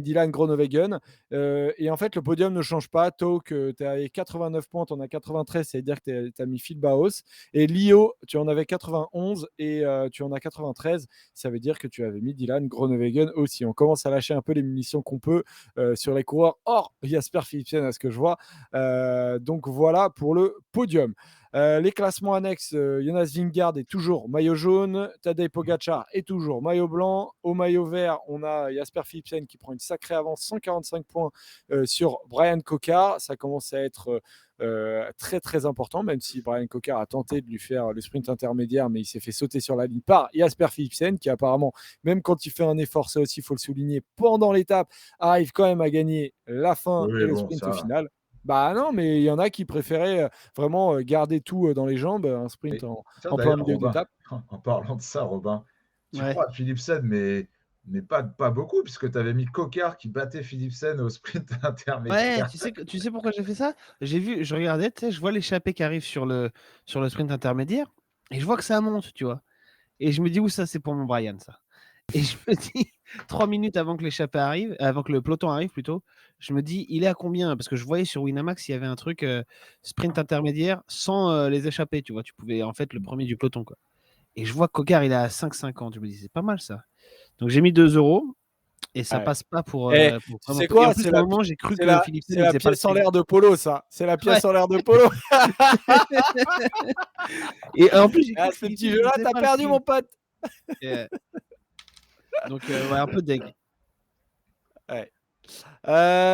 Dylan Groenewegen. Et en fait, le podium ne change pas. Tauk, tu as 89 points, tu en as 93, c'est-à-dire que tu as mis Phil Baos. Et Lio, tu en avais 91 et tu en as 93. Ça veut dire que tu avais mis Dylan Groenewegen aussi. On commence à lâcher un peu les munitions qu'on peut sur les coureurs hors Jasper Philipsen, à ce que je vois. Donc voilà pour le podium. Les classements annexes, Jonas Vingegaard est toujours maillot jaune, Tadej Pogacar est toujours maillot blanc. Au maillot vert, on a Jasper Philipsen qui prend une sacrée avance, 145 points sur Brian Cocard. Ça commence à être très très important, même si Brian Cocard a tenté de lui faire le sprint intermédiaire, mais il s'est fait sauter sur la ligne par Jasper Philipsen, qui apparemment, même quand il fait un effort, ça aussi il faut le souligner, pendant l'étape, arrive quand même à gagner la fin Oui, et le bon, sprint ça. final. Bah non, mais il y en a qui préféraient vraiment garder tout dans les jambes, un sprint en plein D'ailleurs, milieu Robin, d'étape. en parlant de ça, Robin, tu Ouais. crois à Philipsen, mais pas beaucoup, puisque tu avais mis Cocard qui battait Philipsen au sprint Ouais, intermédiaire. tu sais pourquoi j'ai fait ça? Je regardais, tu sais, je vois l'échappée qui arrive sur le sprint intermédiaire et je vois que ça monte, tu vois. Et je me dis, où ça, c'est pour mon Brian, ça. Et je me dis, 3 minutes avant que l'échappée arrive, avant que le peloton arrive plutôt, je me dis, il est à combien? Parce que je voyais sur Winamax, il y avait un truc sprint intermédiaire sans les échappées, tu vois. Tu pouvais, en fait, le premier du peloton, quoi. Et je vois que Cocard, il est à 5,50. Je me dis, c'est pas mal, ça. Donc j'ai mis 2 € et ça Ouais. passe pas pour. Eh, Pour tu vraiment sais peu. Et quoi? en plus, à un moment, j'ai cru C'est que Philipsen c'est ne la faisait pas le pièce en sprint. l'air de Polo, ça. C'est la pièce en l'air de Polo. Et en plus, j'ai cru Ah, que ce petit Philipsen ne jeu-là, faisait t'as pas le perdu, mon sprint. pote. Et, donc, ouais, un peu deg. Ouais.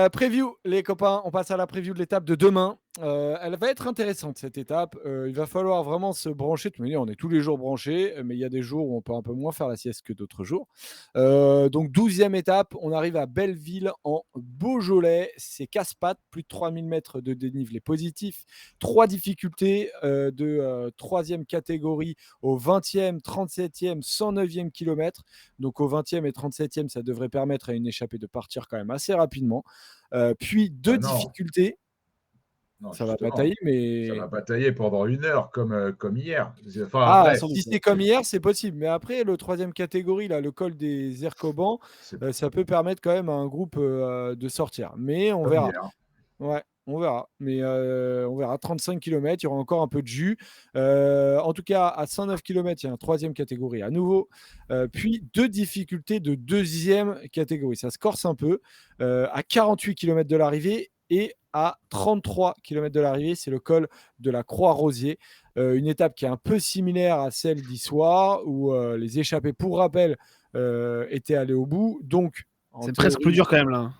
Preview, les copains, on passe à la preview de l'étape de demain. Elle va être intéressante cette étape. Il va falloir vraiment se brancher. De toute manière, on est tous les jours branchés, mais il y a des jours où on peut un peu moins faire la sieste que d'autres jours. Donc 12e étape, on arrive à Belleville en Beaujolais. C'est casse-pattes, plus de 3000 mètres de dénivelé positif. 3 difficultés de 3e catégorie au 20e, 37e, 109e kilomètre. Donc au 20e et 37e, ça devrait permettre à une échappée de partir quand même assez rapidement. Puis 2 difficultés. Non, Ça va justement, batailler, ça mais. va batailler pendant 1 heure comme hier. Enfin, Ah, après, si c'est comme hier, c'est possible. Mais après, le 3e catégorie, là, le col des Ercobans, c'est ça peut permettre quand même à un groupe de sortir. Mais on comme verra. hier. Ouais, on verra. Mais on verra. 35 km, il y aura encore un peu de jus. En tout cas, à 109 km, il y a un 3e catégorie à nouveau. Puis 2 difficultés de 2e catégorie. Ça se corse un peu. À 48 km de l'arrivée et à 33 km de l'arrivée, c'est le col de la Croix-Rosier. Une étape qui est un peu similaire à celle d'Issoire, où les échappés, pour rappel, étaient allés au bout. Donc, en C'est presque plus théorie, dur quand même là.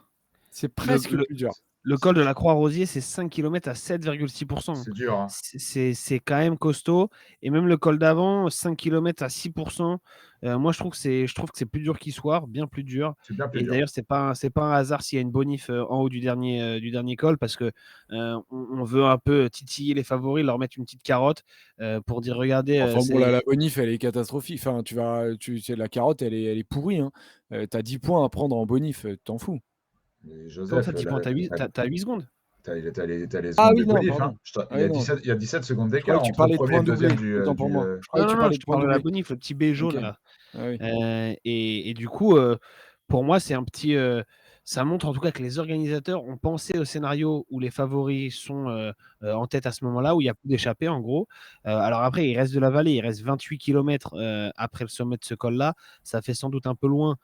C'est Le, presque le- plus dur. le col de la Croix-Rosier, c'est 5 km à 7,6%. C'est dur, hein. C'est quand même costaud. Et même le col d'avant, 5 km à 6%. Moi, je trouve que c'est plus dur qu'il soit, bien plus dur. C'est bien plus Et dur. d'ailleurs, c'est pas un hasard s'il y a une bonif en haut du dernier col, parce que on veut un peu titiller les favoris, leur mettre une petite carotte pour dire regardez, Enfin bon, là, la bonif, elle est catastrophique. Enfin, la carotte, elle est pourrie. Hein. Tu as 10 points à prendre en bonif, t'en fous. Mais comment ça, Joseph, 10 points? T'as 8 secondes. t'as les Ah secondes oui, de non, bonif, hein. pardon. Ah Il y oui, a non. 17 secondes Je croyais d'écart que tu entre le parlais de premier et points le deuxième doublés, autant pour moi. Je croyais que tu Non, parlais je de te points parle de la doublés. bonif, le petit B jaune Ok. là. Ah oui. Et du coup, pour moi, c'est un petit. Ça montre en tout cas que les organisateurs ont pensé au scénario où les favoris sont en tête à ce moment-là, où il y a plus d'échappée en gros. Alors après, il reste de la vallée, il reste 28 km après le sommet de ce col-là. Ça fait sans doute un peu loin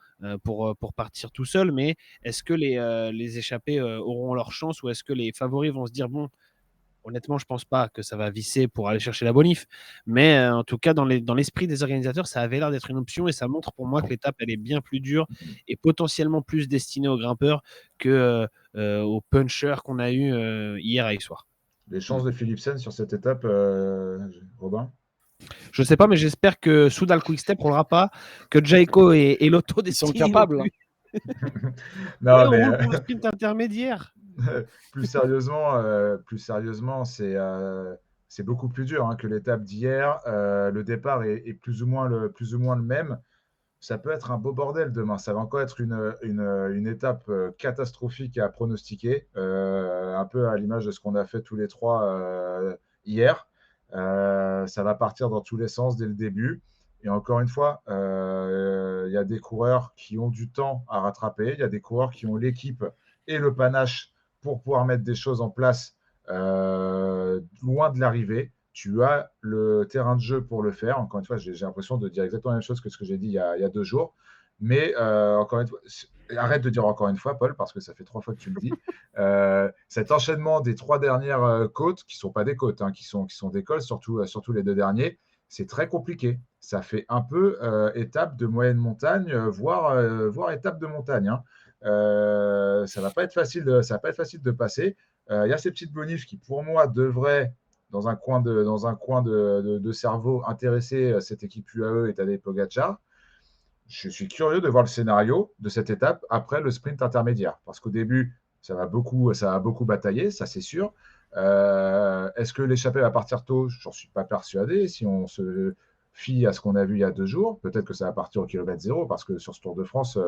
pour partir tout seul, mais est-ce que les échappés auront leur chance, ou est-ce que les favoris vont se dire bon, honnêtement, je pense pas que ça va visser pour aller chercher la bonif, mais en tout cas, dans l'esprit des organisateurs, ça avait l'air d'être une option, et ça montre pour moi que l'étape, elle est bien plus dure et potentiellement plus destinée aux grimpeurs que aux punchers qu'on a eu hier à Aixoir. Les chances de Philipsen sur cette étape, Robin? Je sais pas, mais j'espère que Soudal Quickstep ne roulera pas, que Jayco et Lotto Ils sont Destiny non capables. plus. Non, Ouais, on mais roule pour le sprint intermédiaire. plus sérieusement, c'est beaucoup plus dur, hein, que l'étape d'hier. Le départ est plus ou moins le même. Ça peut être un beau bordel demain. Ça va encore être une étape catastrophique à pronostiquer, un peu à l'image de ce qu'on a fait tous les trois hier. Ça va partir dans tous les sens dès le début. Et encore une fois, il y a des coureurs qui ont du temps à rattraper. Il y a des coureurs qui ont l'équipe et le panache pour pouvoir mettre des choses en place loin de l'arrivée. Tu as le terrain de jeu pour le faire. Encore une fois, j'ai l'impression de dire exactement la même chose que ce que j'ai dit il y a 2 jours. Mais encore une fois, arrête de dire encore une fois, Paul, parce que ça fait 3 fois que tu le dis. Cet enchaînement des 3 dernières côtes, qui ne sont pas des côtes, hein, qui sont des cols, surtout les 2 derniers, c'est très compliqué. Ça fait un peu étape de moyenne montagne, voire étape de montagne, hein. Ça ne va pas être facile de passer. Il y a ces petites bonifs qui, pour moi, devraient, dans un coin de cerveau, intéresser cette équipe UAE et Tadej Pogacar. Je suis curieux de voir le scénario de cette étape après le sprint intermédiaire. Parce qu'au début, ça va beaucoup batailler, ça c'est sûr. Est-ce que l'échappée va partir tôt? J'en suis pas persuadé. Si on se fie à ce qu'on a vu il y a 2 jours, peut-être que ça va partir au kilomètre zéro, parce que sur ce Tour de France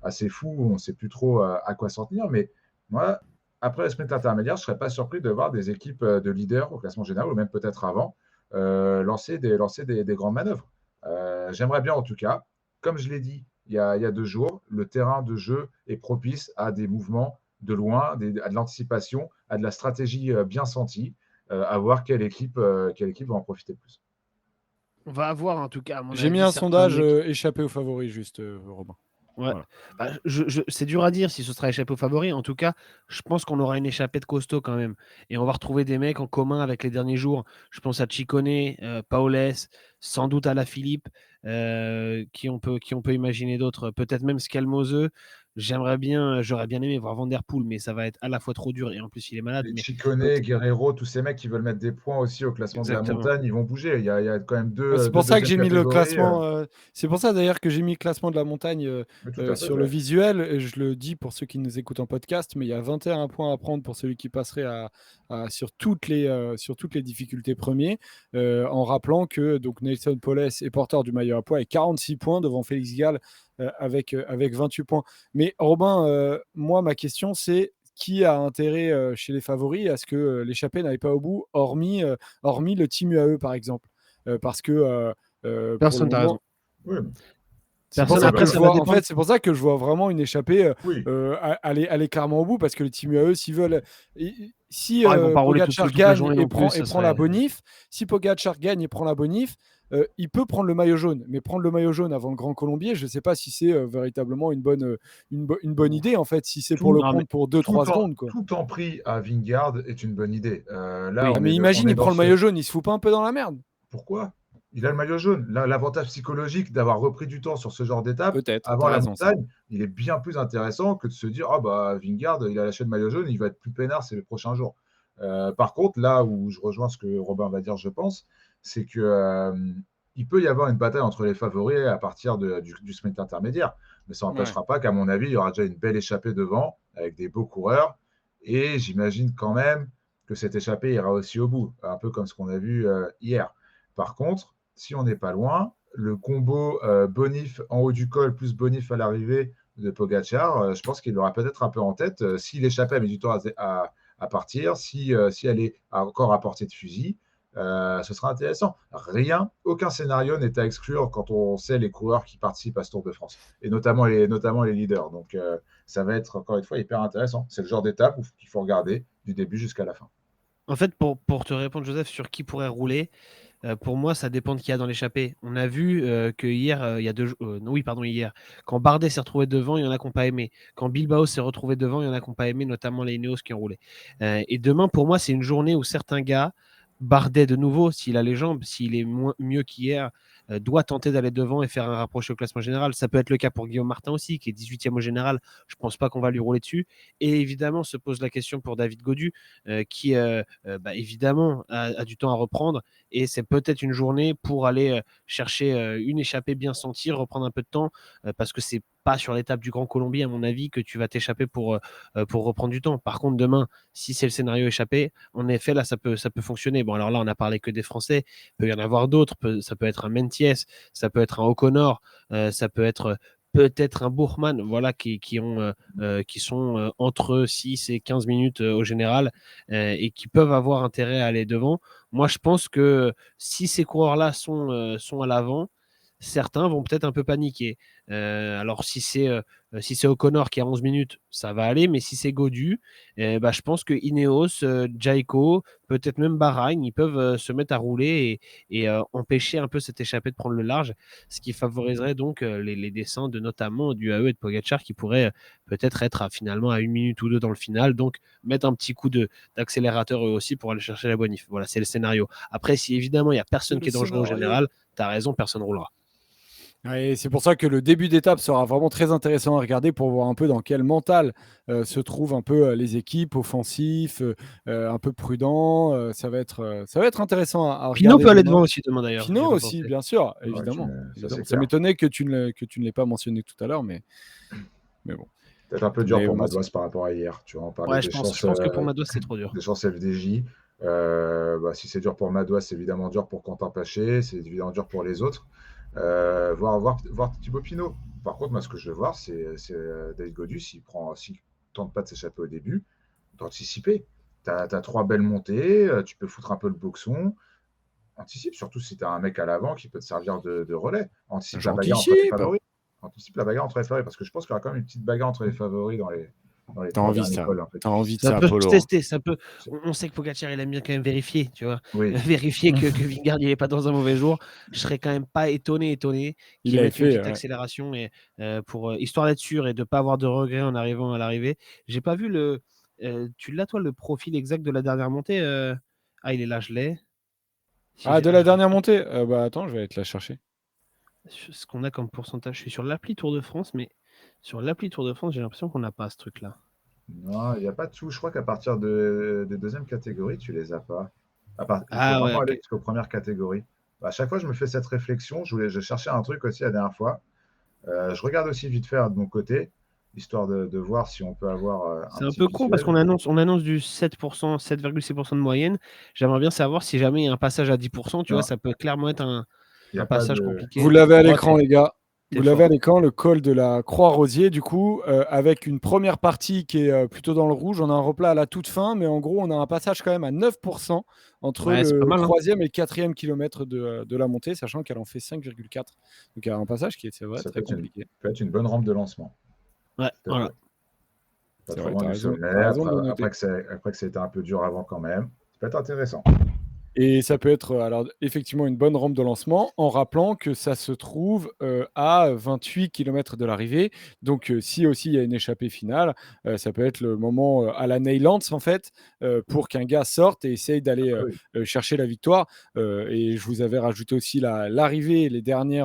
assez fou, on ne sait plus trop à quoi s'en tenir. Mais moi, après le sprint intermédiaire, je ne serais pas surpris de voir des équipes de leaders au classement général, ou même peut-être avant, lancer des grandes manœuvres. J'aimerais bien en tout cas. Comme je l'ai dit il y a 2 jours, le terrain de jeu est propice à des mouvements de loin, à de l'anticipation, à de la stratégie bien sentie, à voir quelle équipe va en profiter le plus. On va avoir en tout cas, à mon J'ai mis avis, un certains sondage mecs. échappé aux favoris, juste, Robin. Ouais. Voilà. Bah, c'est dur à dire si ce sera échappé aux favoris. En tout cas, je pense qu'on aura une échappée de costaud quand même. Et on va retrouver des mecs en commun avec les derniers jours. Je pense à Ciccone, Paules, sans doute à la Philippe, qui on peut imaginer d'autres. Peut-être même Scalmose. J'aurais bien aimé voir Van Der Poel, mais ça va être à la fois trop dur et en plus il est malade. Les Mais Ciccone, Guerrero, tous ces mecs qui veulent mettre des points aussi au classement de la exactement. montagne, ils vont bouger. Il y a quand même C'est deux pour ça que deuxièmes j'ai mis le catégories. classement. C'est pour ça d'ailleurs que j'ai mis le classement de la montagne Mais tout à fait, sur le visuel. Et je le dis pour ceux qui nous écoutent en podcast, mais il y a 21 points à prendre pour celui qui passerait sur toutes les difficultés premiers. En rappelant que donc Nelson Poles est porteur du maillot à poids avec 46 points devant Félix Gall avec 28 points. Mais Robin, moi ma question c'est qui a intérêt chez les favoris à ce que l'échappée n'aille pas au bout, hormis le team UAE par exemple. Parce que pour Personne, le t'as raison. moment, Oui, c'est pour Personne. ça Après, que je ça va vois, en dépendre. fait, c'est pour ça que je vois vraiment une échappée oui. aller clairement au bout, parce que le team UAE, s'ils veulent, si Ils vont pas rouler tout Pogacar seul toute la gagne journée et non plus. prend la bonif, si Pogacar gagne et prend la bonif, il peut prendre le maillot jaune. Mais prendre le maillot jaune avant le Grand Colombier, je ne sais pas si c'est véritablement une bonne idée, en fait, si c'est pour le Non, mais prendre pour 2-3 secondes. Quoi. Tout en prix à Vingegaard est une bonne idée. Là, Oui. on Mais est imagine, on est il dans prend le ce- maillot jaune, il se fout pas un peu dans la merde? Pourquoi? il a le maillot jaune. L'avantage psychologique d'avoir repris du temps sur ce genre d'étape Peut-être, avant t'as la raison, ça. montagne, il est bien plus intéressant que de se dire: «Ah bah, Vingegaard, il a lâché le maillot jaune, il va être plus peinard ces prochains jours». Par contre, là où je rejoins ce que Robin va dire, je pense, c'est que, il peut y avoir une bataille entre les favoris à partir du sprint intermédiaire. Mais ça Ouais. n'empêchera pas qu'à mon avis, il y aura déjà une belle échappée devant avec des beaux coureurs et j'imagine quand même que cette échappée ira aussi au bout, un peu comme ce qu'on a vu, hier. Par contre, si on n'est pas loin, le combo, Bonif en haut du col plus Bonif à l'arrivée de Pogacar, je pense qu'il l'aura peut-être un peu en tête, si l'échappée a mis du temps à partir, si elle est encore à portée de fusil, ce sera intéressant. Aucun scénario n'est à exclure quand on sait les coureurs qui participent à ce Tour de France, et notamment les leaders. Donc, ça va être encore une fois hyper intéressant. C'est le genre d'étape qu'il faut regarder du début jusqu'à la fin. En fait, pour te répondre, Joseph, sur qui pourrait rouler, pour moi, ça dépend de qui y a dans l'échappée. On a vu que hier, il y a hier, quand Bardet s'est retrouvé devant, il y en a qui n'ont pas aimé. Quand Bilbao s'est retrouvé devant, il y en a qui n'ont pas aimé, notamment les Ineos qui ont roulé. Et demain, pour moi, c'est une journée où certains gars, Bardet de nouveau, s'il a les jambes, s'il est mieux qu'hier, doit tenter d'aller devant et faire un rapproché au classement général. Ça peut être le cas pour Guillaume Martin aussi, qui est 18e au général. Je ne pense pas qu'on va lui rouler dessus. Et évidemment, se pose la question pour David Gaudu, qui évidemment a du temps à reprendre. Et c'est peut-être une journée pour aller chercher une échappée bien sentie, reprendre un peu de temps, parce que c'est pas sur l'étape du Grand Colombier, à mon avis, que tu vas t'échapper pour reprendre du temps. Par contre, demain, si c'est le scénario échappé, en effet, là, ça peut fonctionner. Bon, alors là, on n'a parlé que des Français. Il peut y en avoir d'autres. Ça peut être un Menties, ça peut être un O'Connor, ça peut être peut-être un Bourman, voilà, qui sont entre 6 et 15 minutes au général et qui peuvent avoir intérêt à aller devant. Moi, je pense que si ces coureurs-là sont à l'avant, certains vont peut-être un peu paniquer. Alors, si c'est O'Connor qui a 11 minutes, ça va aller, mais si c'est Gaudu, je pense que Ineos, Jayco, peut-être même Bahreïn, ils peuvent se mettre à rouler et empêcher un peu cette échappée de prendre le large, ce qui favoriserait donc les dessins de notamment du AE et de Pogacar qui pourraient peut-être être finalement à 1 minute ou 2 dans le final, donc mettre un petit coup d'accélérateur eux aussi pour aller chercher la bonif. Voilà, c'est le scénario. Après, si évidemment il n'y a personne qui est dangereux au général, tu as raison, personne ne roulera. Et c'est pour ça que le début d'étape sera vraiment très intéressant à regarder pour voir un peu dans quel mental se trouvent un peu les équipes, offensifs, un peu prudents. Ça va être intéressant à Pinot regarder peut aller demain. devant aussi demain d'ailleurs. Pinot aussi, bien sûr, Ouais, évidemment. ça, c'est Ça clair. m'étonnait que tu ne l'aies pas mentionné tout à l'heure, mais bon. Peut-être un peu dur pour Madouas par rapport à hier. Tu vois, on parlait Ouais, je pense que pour Madouas, c'est trop dur. des chances FDJ. Si c'est dur pour Madouas, c'est évidemment dur pour Quentin Paché, c'est évidemment dur pour les autres. Voir Thibaut Pinot. Par contre, moi, ce que je veux voir, c'est David Gaudu, s'il tente pas de s'échapper au début, d'anticiper. Tu as 3 belles montées, tu peux foutre un peu le boxon. Anticipe, surtout si tu as un mec à l'avant qui peut te servir de relais. Anticipe la bagarre entre les favoris. Parce que je pense qu'il y aura quand même une petite bagarre entre les favoris dans les T'as 3 envie, derniers ça. cols. En fait. T'as envie de Ça ça, peut Polo. se tester, on sait que Pogacar, il aime bien quand même vérifier, tu vois. Oui. Vérifier que Vingegaard, il n'est pas dans un mauvais jour. Je serais quand même pas étonné qu'il mette une petite accélération et, pour histoire d'être sûr et de ne pas avoir de regrets en arrivant à l'arrivée. J'ai pas vu tu l'as toi le profil exact de la dernière montée Ah, il est là, je l'ai. De la dernière montée attends, je vais aller te la chercher. Ce qu'on a comme pourcentage, je suis sur l'appli Tour de France, mais sur l'appli Tour de France, j'ai l'impression qu'on n'a pas ce truc-là. Non, il n'y a pas de sous. Je crois qu'à partir des deuxièmes catégories, tu les as pas. Il faut vraiment aller jusqu'aux premières catégories. À chaque fois, je me fais cette réflexion. Je cherchais un truc aussi la dernière fois. Je regarde aussi vite fait de mon côté, histoire de voir si on peut avoir C'est un peu con parce qu'on annonce du 7%, 7,6% de moyenne. J'aimerais bien savoir si jamais il y a un passage à 10%, tu vois, ça peut clairement être un passage compliqué. Vous l'avez à l'écran, les gars. Vous l'avez à l'écran, le col de la Croix-Rosier, du coup, avec une première partie qui est plutôt dans le rouge. On a un replat à la toute fin, mais en gros, on a un passage quand même à 9% entre le 3e et le 4e kilomètre de la montée, sachant qu'elle en fait 5,4. Donc, il y a un passage qui est très compliqué. Ça peut être une bonne rampe de lancement. Ouais, voilà. Pas trop loin du sommet, après que ça a été un peu dur avant quand même. Ça peut être intéressant. Et ça peut être alors effectivement une bonne rampe de lancement en rappelant que ça se trouve à 28 km de l'arrivée. Donc si aussi il y a une échappée finale, ça peut être le moment à la Neylands en fait, pour qu'un gars sorte et essaye d'aller Ah oui. chercher la victoire. Et je vous avais rajouté aussi l'arrivée et les derniers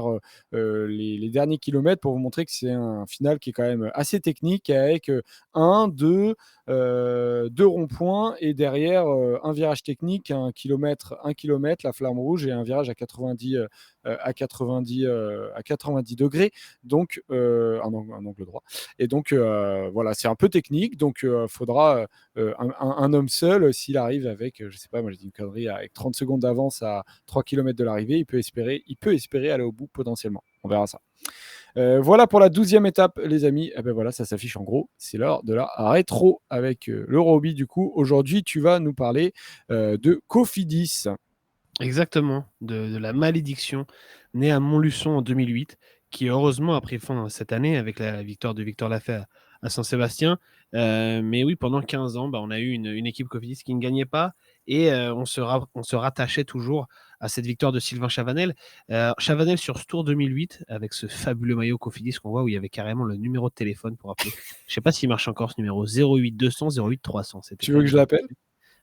kilomètres pour vous montrer que c'est un final qui est quand même assez technique avec un, deux ronds-points et derrière un virage technique, un kilomètre, la flamme rouge et un virage à 90, à 90 degrés, donc un angle droit. Et donc voilà, c'est un peu technique, donc il faudra un homme seul, s'il arrive avec, je sais pas, moi j'ai dit une connerie, avec 30 secondes d'avance à 3 km de l'arrivée, il peut espérer aller au bout potentiellement. On verra ça. Voilà pour la 12e étape, les amis. Eh ben voilà, ça s'affiche en gros. C'est l'heure de la rétro avec l'Eurobi. Du coup, aujourd'hui, tu vas nous parler de Cofidis. Exactement, de la malédiction née à Montluçon en 2008, qui heureusement a pris fin cette année avec la victoire de Victor Lafay à Saint-Sébastien. Mais oui, pendant 15 ans, on a eu une équipe Cofidis qui ne gagnait pas et on se rattachait toujours à cette victoire de Sylvain Chavanel. Chavanel sur ce Tour 2008, avec ce fabuleux maillot Cofidis qu'on voit où il y avait carrément le numéro de téléphone pour appeler. Je ne sais pas s'il marche encore ce numéro, 08 200 08 300. C'était Tu veux que je l'appelle?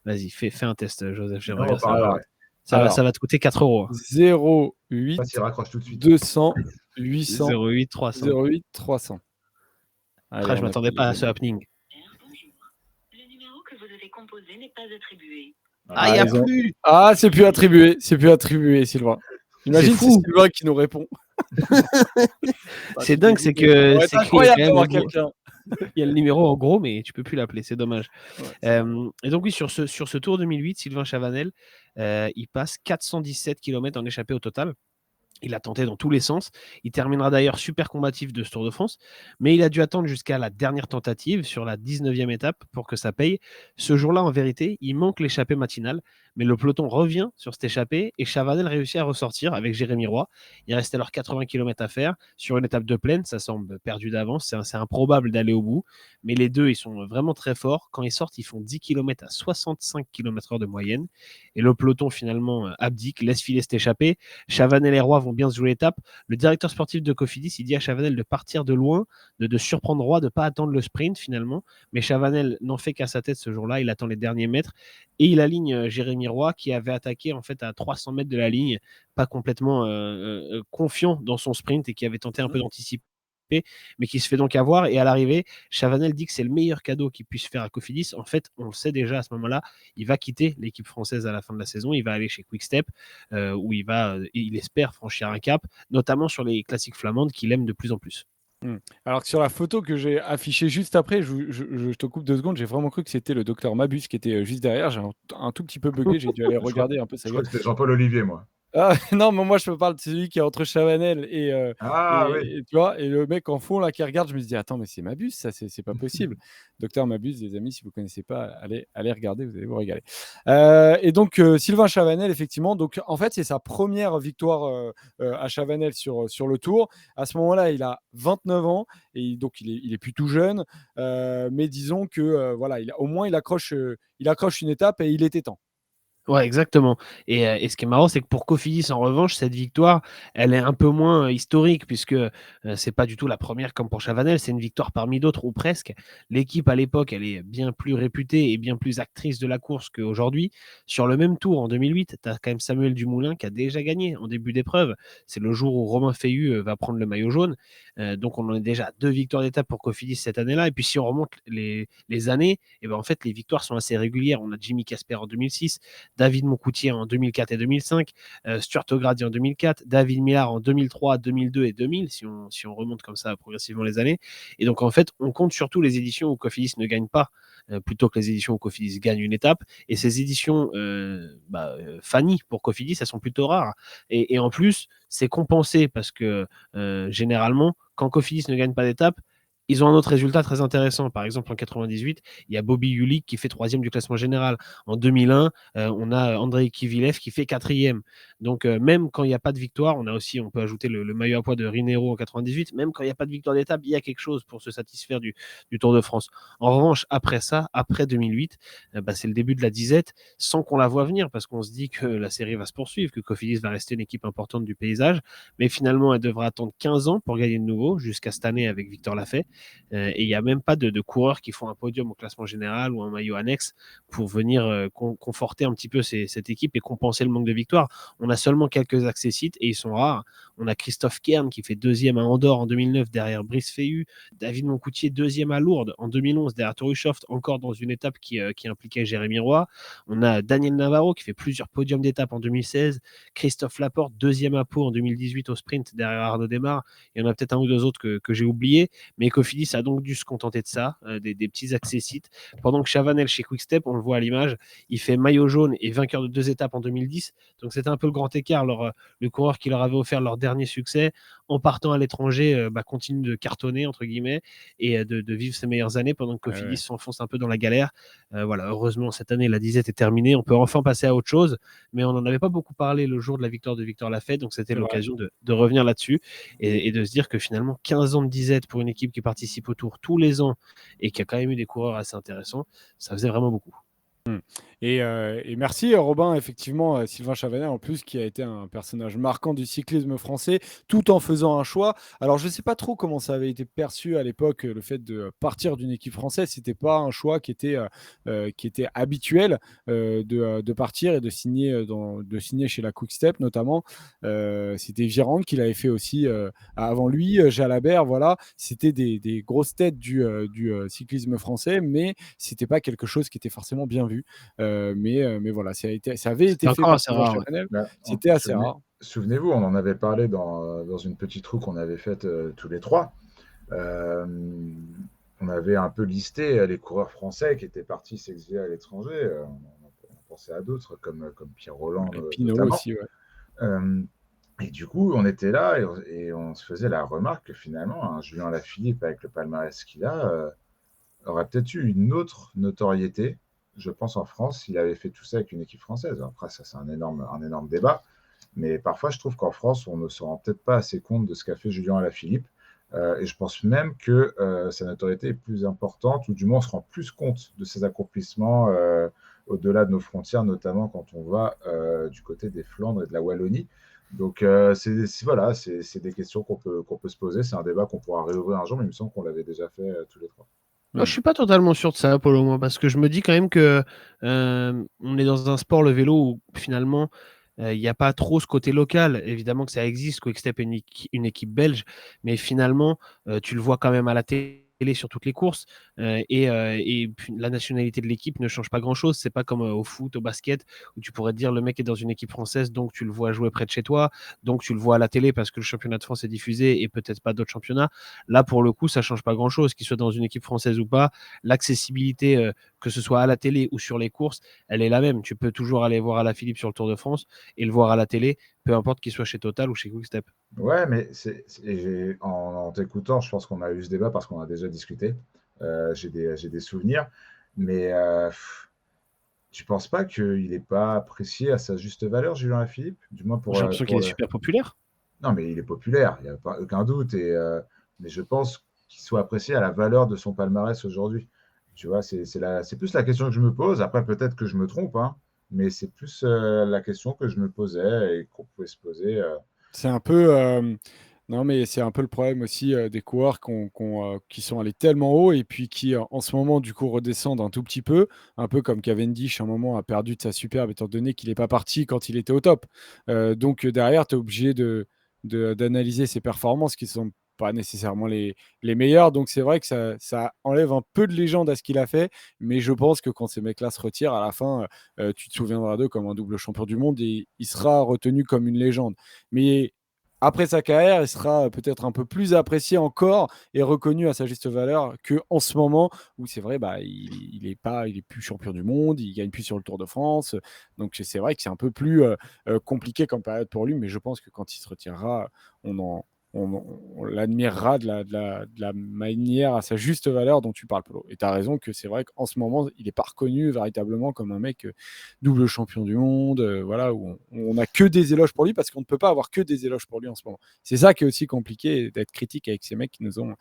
Vas-y, fais un test, Joseph. Non, J'aimerais on bien savoir. parle, ouais. Ça va te coûter 4 euros. 08 Pas s'il raccroche tout de suite. 200 800 08 300. 08 300. Allez, Je on m'attendais appelle pas les à ce amis. happening. Bonjour. Le numéro que vous avez composé n'est pas attribué. Ah, il n'y a ils ont- plus. Ah, c'est plus attribué, Sylvain. Imagine C'est si fou. Sylvain qui nous répond. C'est dingue, c'est que Ça c'est aurait été écrit quand incroyable même d'avoir en gros. quelqu'un. Il y a le numéro en gros, mais tu peux plus l'appeler, c'est dommage. Ouais, Et donc oui, sur ce Tour 2008, Sylvain Chavanel, il passe 417 km en échappée au total. Il a tenté dans tous les sens. Il terminera d'ailleurs super combatif de ce Tour de France, mais il a dû attendre jusqu'à la dernière tentative, sur la 19e étape, pour que ça paye. Ce jour-là, en vérité, il manque l'échappée matinale, mais le peloton revient sur cette échappée et Chavanel réussit à ressortir avec Jérémy Roy. Il reste alors 80 km à faire sur une étape de plaine. Ça semble perdu d'avance. C'est improbable d'aller au bout, mais les deux, ils sont vraiment très forts. Quand ils sortent, ils font 10 km à 65 km/h de moyenne et le peloton finalement abdique, laisse filer cette échappée. Chavanel et Roy vont bien se jouer l'étape. Le directeur sportif de Cofidis, il dit à Chavanel de partir de loin, de surprendre Roy, de ne pas attendre le sprint finalement. Mais Chavanel n'en fait qu'à sa tête ce jour-là. Il attend les derniers mètres et il aligne Jérémy Roy qui avait attaqué en fait à 300 mètres de la ligne, pas complètement confiant dans son sprint et qui avait tenté un peu d'anticiper, mais qui se fait donc avoir. Et à l'arrivée, Chavanel dit que c'est le meilleur cadeau qu'il puisse faire à Cofidis. En fait, on le sait déjà à ce moment-là, il va quitter l'équipe française à la fin de la saison. Il va aller chez Quick-Step, où il espère franchir un cap, notamment sur les classiques flamandes qu'il aime de plus en plus. Alors que sur la photo que j'ai affichée juste après, je te coupe 2 secondes, j'ai vraiment cru que c'était le docteur Mabus qui était juste derrière. J'ai un tout petit peu bugué, j'ai dû aller Je crois, regarder un peu sa je crois gueule. que c'était Jean-Paul Olivier, moi. Ah, non, mais moi je me parle de celui qui est entre Chavanel Ah oui. et tu vois, et le mec en fond là qui regarde, je me dis attends, mais c'est Mabus, ça c'est pas possible. Docteur Mabus, les amis, si vous connaissez pas, allez regarder, vous allez vous régaler. Et donc Sylvain Chavanel, effectivement, donc en fait c'est sa première victoire à Chavanel sur le Tour. À ce moment-là, il a 29 ans et donc il est plus tout jeune, mais disons que voilà, au moins il accroche une étape et il était temps. Ouais, exactement. Et ce qui est marrant, c'est que pour Cofidis, en revanche, cette victoire, elle est un peu moins historique, puisque c'est pas du tout la première comme pour Chavanel, c'est une victoire parmi d'autres, ou presque. L'équipe, à l'époque, elle est bien plus réputée et bien plus actrice de la course qu'aujourd'hui. Sur le même Tour, en 2008, tu as quand même Samuel Dumoulin qui a déjà gagné en début d'épreuve. C'est le jour où Romain Feillu va prendre le maillot jaune. Donc, on en est déjà à 2 victoires d'étape pour Cofidis cette année-là. Et puis, si on remonte les années, et ben, en fait, les victoires sont assez régulières. On a Jimmy Casper en 2006, David Moncoutier en 2004 et 2005, Stuart O'Grady en 2004, David Millar en 2003, 2002 et 2000, si on remonte comme ça progressivement les années. Et donc, en fait, on compte surtout les éditions où Cofidis ne gagne pas, plutôt que les éditions où Cofidis gagne une étape. Et ces éditions Fanny pour Cofidis, elles sont plutôt rares. Et en plus, c'est compensé parce que généralement, quand Cofidis ne gagne pas d'étape, Ils ont un autre résultat très intéressant. Par exemple, en 98, il y a Bobby Julich qui fait 3e du classement général. En 2001, on a Andrei Kivilev qui fait 4e. Donc, même quand il n'y a pas de victoire, on peut ajouter le maillot à poids de Rinero en 98. Même quand il n'y a pas de victoire d'étape, il y a quelque chose pour se satisfaire du Tour de France. En revanche, après ça, après 2008, c'est le début de la disette sans qu'on la voit venir parce qu'on se dit que la série va se poursuivre, que Cofidis va rester une équipe importante du paysage. Mais finalement, elle devra attendre 15 ans pour gagner de nouveau jusqu'à cette année avec Victor Lafay. Et il n'y a même pas de coureurs qui font un podium au classement général ou un maillot annexe pour venir conforter un petit peu cette équipe et compenser le manque de victoires. On a seulement quelques accessites et ils sont rares. On a Christophe Kern qui fait 2e à Andorre en 2009 derrière Brice Féhu, David Moncoutier 2e à Lourdes en 2011 derrière Torushoft, encore dans une étape qui impliquait Jérémy Roy. On a Daniel Navarro qui fait plusieurs podiums d'étape en 2016, Christophe Laporte 2e à Pau en 2018 au sprint derrière Arnaud Démare. Il y en a peut-être un ou deux autres que j'ai oubliés, mais Cofidis a donc dû se contenter de ça, des petits accessites. Pendant que Chavanel chez Quickstep, on le voit à l'image, il fait maillot jaune et vainqueur de 2 étapes en 2010. Donc c'était un peu le grand écart. Le coureur qui leur avait offert leur dernier succès en partant à l'étranger continue de cartonner entre guillemets et de vivre ses meilleures années pendant que Cofidis s'enfonce un peu dans la galère. Voilà, heureusement cette année la disette est terminée, on peut enfin passer à autre chose, mais on n'en avait pas beaucoup parlé le jour de la victoire de Victor Lafay, donc c'était l'occasion de revenir là-dessus et de se dire que finalement 15 ans de disette pour une équipe qui participe au Tour tous les ans et qui a quand même eu des coureurs assez intéressants, ça faisait vraiment beaucoup. Et merci Robin, effectivement, Sylvain Chavanel en plus qui a été un personnage marquant du cyclisme français tout en faisant un choix. Alors je ne sais pas trop comment ça avait été perçu à l'époque, le fait de partir d'une équipe française. C'était pas un choix qui était habituel de partir et de signer chez la Quick-Step notamment. C'était Virand qui l'avait fait aussi avant lui, Jalabert, voilà. C'était des grosses têtes du cyclisme français, mais c'était pas quelque chose qui était forcément bien vu. Mais voilà, ça avait été fait encore par assez Sylvain rare. Chavanel. Bah, C'était assez rare. souvenez-vous, on en avait parlé dans une petite roue qu'on avait faite tous les trois. Euh, on avait un peu listé les coureurs français qui étaient partis s'exiler à l'étranger. On pensait à d'autres, comme Pierre Roland Et Pinot notamment. aussi, ouais. Et du coup, on était là et on se faisait la remarque que finalement, un Julien Lafilippe, avec le palmarès qu'il a, aurait peut-être eu une autre notoriété, je pense, en France, s'il avait fait tout ça avec une équipe française. Après, ça, c'est un énorme débat. Mais parfois, je trouve qu'en France, on ne se rend peut-être pas assez compte de ce qu'a fait Julien Alaphilippe. Et je pense même que sa notoriété est plus importante, ou du moins on se rend plus compte de ses accomplissements au-delà de nos frontières, notamment quand on va du côté des Flandres et de la Wallonie. Donc voilà, c'est des questions qu'on peut se poser. C'est un débat qu'on pourra réouvrir un jour, mais il me semble qu'on l'avait déjà fait tous les trois. Moi, je suis pas totalement sûr de ça, Polo, moi, parce que je me dis quand même que on est dans un sport, le vélo, où finalement, il n'y a pas trop ce côté local. Évidemment que ça existe, Quick-Step est une équipe belge, mais finalement, tu le vois quand même à la télé sur toutes les courses, et puis, la nationalité de l'équipe ne change pas grand-chose. C'est pas comme au foot, au basket, où tu pourrais te dire le mec est dans une équipe française, donc tu le vois jouer près de chez toi, donc tu le vois à la télé parce que le championnat de France est diffusé et peut-être pas d'autres championnats. Là, pour le coup, ça change pas grand-chose, qu'il soit dans une équipe française ou pas. L'accessibilité, que ce soit à la télé ou sur les courses, elle est la même. Tu peux toujours aller voir Alaphilippe sur le Tour de France et le voir à la télé, peu importe qu'il soit chez Total ou chez Quick-Step. Ouais, mais en t'écoutant, je pense qu'on a eu ce débat parce qu'on a déjà discuté. J'ai des souvenirs, mais tu penses pas qu'il n'est pas apprécié à sa juste valeur, Julien Lafilippe? Du moins J'ai l'impression qu'il pour est le. super populaire. Non, mais il est populaire, il n'y a pas aucun doute. Mais je pense qu'il soit apprécié à la valeur de son palmarès aujourd'hui. Tu vois, c'est plus la question que je me pose. Après, peut-être que je me trompe, hein, mais c'est plus la question que je me posais et qu'on pouvait se poser. C'est un peu. Non, mais c'est un peu le problème aussi des coureurs qui sont allés tellement haut et puis qui, en ce moment, du coup, redescendent un tout petit peu. Un peu comme Cavendish, à un moment, a perdu de sa superbe étant donné qu'il n'est pas parti quand il était au top. Donc, derrière, tu es obligé d'analyser ses performances qui sont pas nécessairement les meilleures. Donc, c'est vrai que ça enlève un peu de légende à ce qu'il a fait. Mais je pense que quand ces mecs-là se retirent, à la fin, tu te souviendras d'eux comme un double champion du monde et il sera retenu comme une légende. Mais après sa carrière, il sera peut-être un peu plus apprécié encore et reconnu à sa juste valeur qu'en ce moment où c'est vrai, il est plus champion du monde, il gagne plus sur le Tour de France. Donc c'est vrai que c'est un peu plus compliqué comme période pour lui, mais je pense que quand il se retirera, on on l'admirera de la manière à sa juste valeur dont tu parles, Polo. Et tu as raison que c'est vrai qu'en ce moment, il n'est pas reconnu véritablement comme un mec double champion du monde, voilà, où on n'a que des éloges pour lui parce qu'on ne peut pas avoir que des éloges pour lui en ce moment. C'est ça qui est aussi compliqué d'être critique avec ces mecs qui nous ont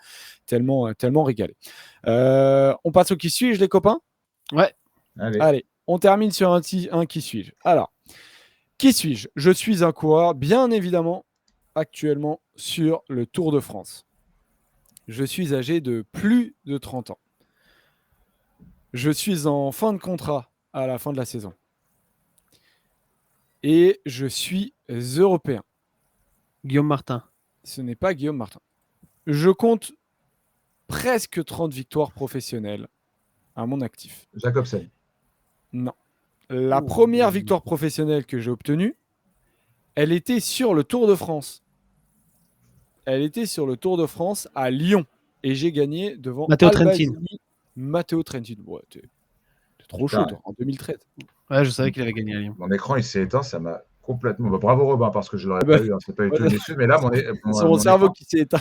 tellement régalé. On passe au qui suis-je, les copains ? Ouais. Allez, on termine sur un qui suis-je. Alors, qui suis-je ? Je suis un coureur, bien évidemment, actuellement sur le Tour de France. Je suis âgé de plus de 30 ans. Je suis en fin de contrat à la fin de la saison. Et je suis européen. Guillaume Martin. Ce n'est pas Guillaume Martin. Je compte presque 30 victoires professionnelles à mon actif. Jacobsen. Non. La première victoire professionnelle que j'ai obtenue, elle était sur le Tour de France. Elle était sur le Tour de France à Lyon. Et j'ai gagné devant Matteo Trentin. Matteo Trentin. Ouais, t'es trop chaud, toi, en 2013. Ouais, je savais qu'il avait gagné à Lyon. Mon écran, il s'est éteint, ça m'a complètement... Bah, bravo Robin, parce que je ne l'aurais Bah, pas eu, hein, c'est pas du tout une issue, mais là, c'est mon cerveau écran, qui s'est éteint.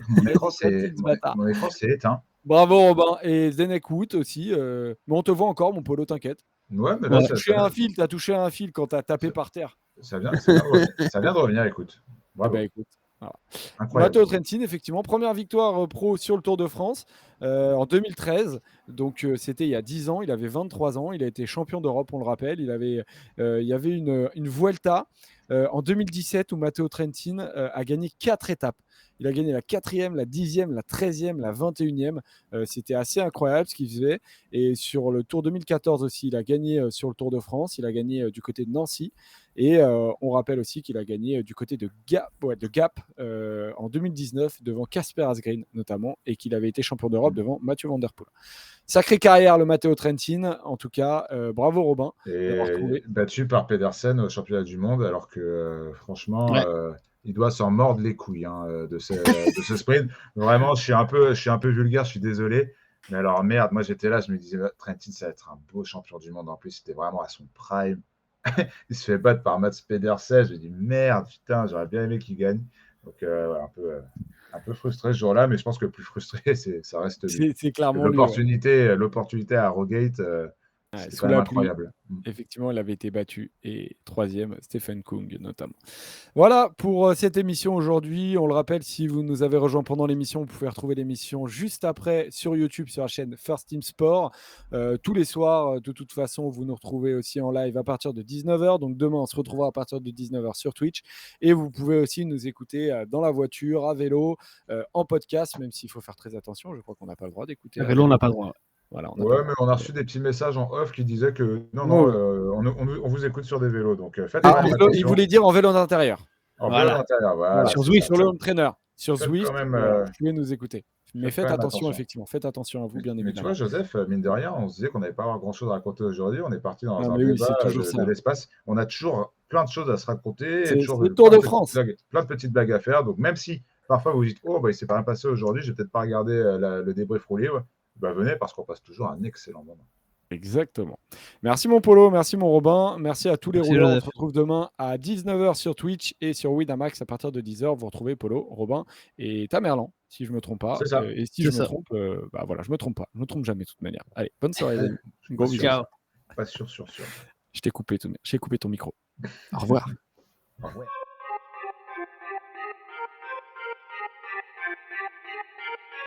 mon écran Bâtard. s'est éteint. Bravo Robin. Et Zdenek Wout aussi. Mais on te voit encore, mon Polo, t'inquiète. Ouais, mais là, T'as touché un fil quand t'as tapé par terre. ça vient de revenir, écoute. Bravo. Bah, écoute. Voilà. Incroyable. Matteo Trentin, effectivement, première victoire pro sur le Tour de France en 2013. Donc, c'était il y a 10 ans. Il avait 23 ans. Il a été champion d'Europe, on le rappelle. Il y avait une Vuelta en 2017 où Matteo Trentin a gagné 4 étapes. Il a gagné la 4e, la 10e, la 13e, la 21e. C'était assez incroyable ce qu'il faisait. Et sur le Tour 2014 aussi, il a gagné sur le Tour de France. Il a gagné du côté de Nancy. Et on rappelle aussi qu'il a gagné du côté de Gap en 2019 devant Casper Asgreen notamment, et qu'il avait été champion d'Europe devant Mathieu Van Der Poel. Sacrée carrière le Matteo Trentin, en tout cas, bravo Robin. Et battu par Pedersen au championnat du monde, alors que franchement, Ouais. il doit s'en mordre les couilles de ce sprint. Vraiment, je suis un peu vulgaire, je suis désolé. Mais alors merde, moi j'étais là, je me disais, Trentin, ça va être un beau champion du monde. En plus, c'était vraiment à son prime. Il se fait battre par Mats Pedersen. Je me dis merde, putain, j'aurais bien aimé qu'il gagne. Donc voilà, un peu frustré ce jour-là, mais je pense que le plus frustré, ça reste lui. C'est clairement l'opportunité à Rogate, c'est quand même incroyable. Effectivement, il avait été battu. Et 3e, Stephen Kung notamment. Voilà pour cette émission aujourd'hui. On le rappelle, si vous nous avez rejoint pendant l'émission, vous pouvez retrouver l'émission juste après sur YouTube, sur la chaîne First Team Sport. Tous les soirs, de toute façon, vous nous retrouvez aussi en live à partir de 19h. Donc demain, on se retrouvera à partir de 19h sur Twitch. Et vous pouvez aussi nous écouter dans la voiture, à vélo, en podcast, même s'il faut faire très attention. Je crois qu'on n'a pas le droit d'écouter. À vélo, on n'a pas le droit. Voilà, mais on a reçu des petits messages en off qui disaient que on vous écoute sur des vélos. Donc faites il voulait dire en vélo d'intérieur. En vélo d'intérieur, voilà. Sur Zwift, sur le home trainer. Sur Faites Zwift, quand même, vous pouvez nous écouter. Mais faites attention, effectivement. Faites attention à vous, bien évidemment. Mais tu vois, Joseph, mine de rien, on se disait qu'on n'avait pas grand-chose à raconter aujourd'hui. On est parti dans un oui, débat c'est toujours de ça. l'espace. On a toujours plein de choses à se raconter. C'est toujours le Tour de France. Plein de petites blagues à faire. Donc même si parfois vous vous dites, oh, bah, il ne s'est pas rien passé aujourd'hui, je vais peut-être pas regarder le débrief roulé, bah, venez parce qu'on passe toujours un excellent moment. Exactement. Merci mon Polo, merci mon Robin, merci à tous les rouleurs. Joseph. On se retrouve demain à 19h sur Twitch et sur Winamax à partir de 10h. Vous retrouvez Polo, Robin et Tamerlan, si je ne me trompe pas. C'est ça. Et si je me trompe, bah voilà, je me trompe pas. Je me trompe jamais de toute manière. Allez, bonne soirée les amis. Gros bisous. Ciao. Pas sûr. Je t'ai coupé ton micro. Au revoir. Au revoir.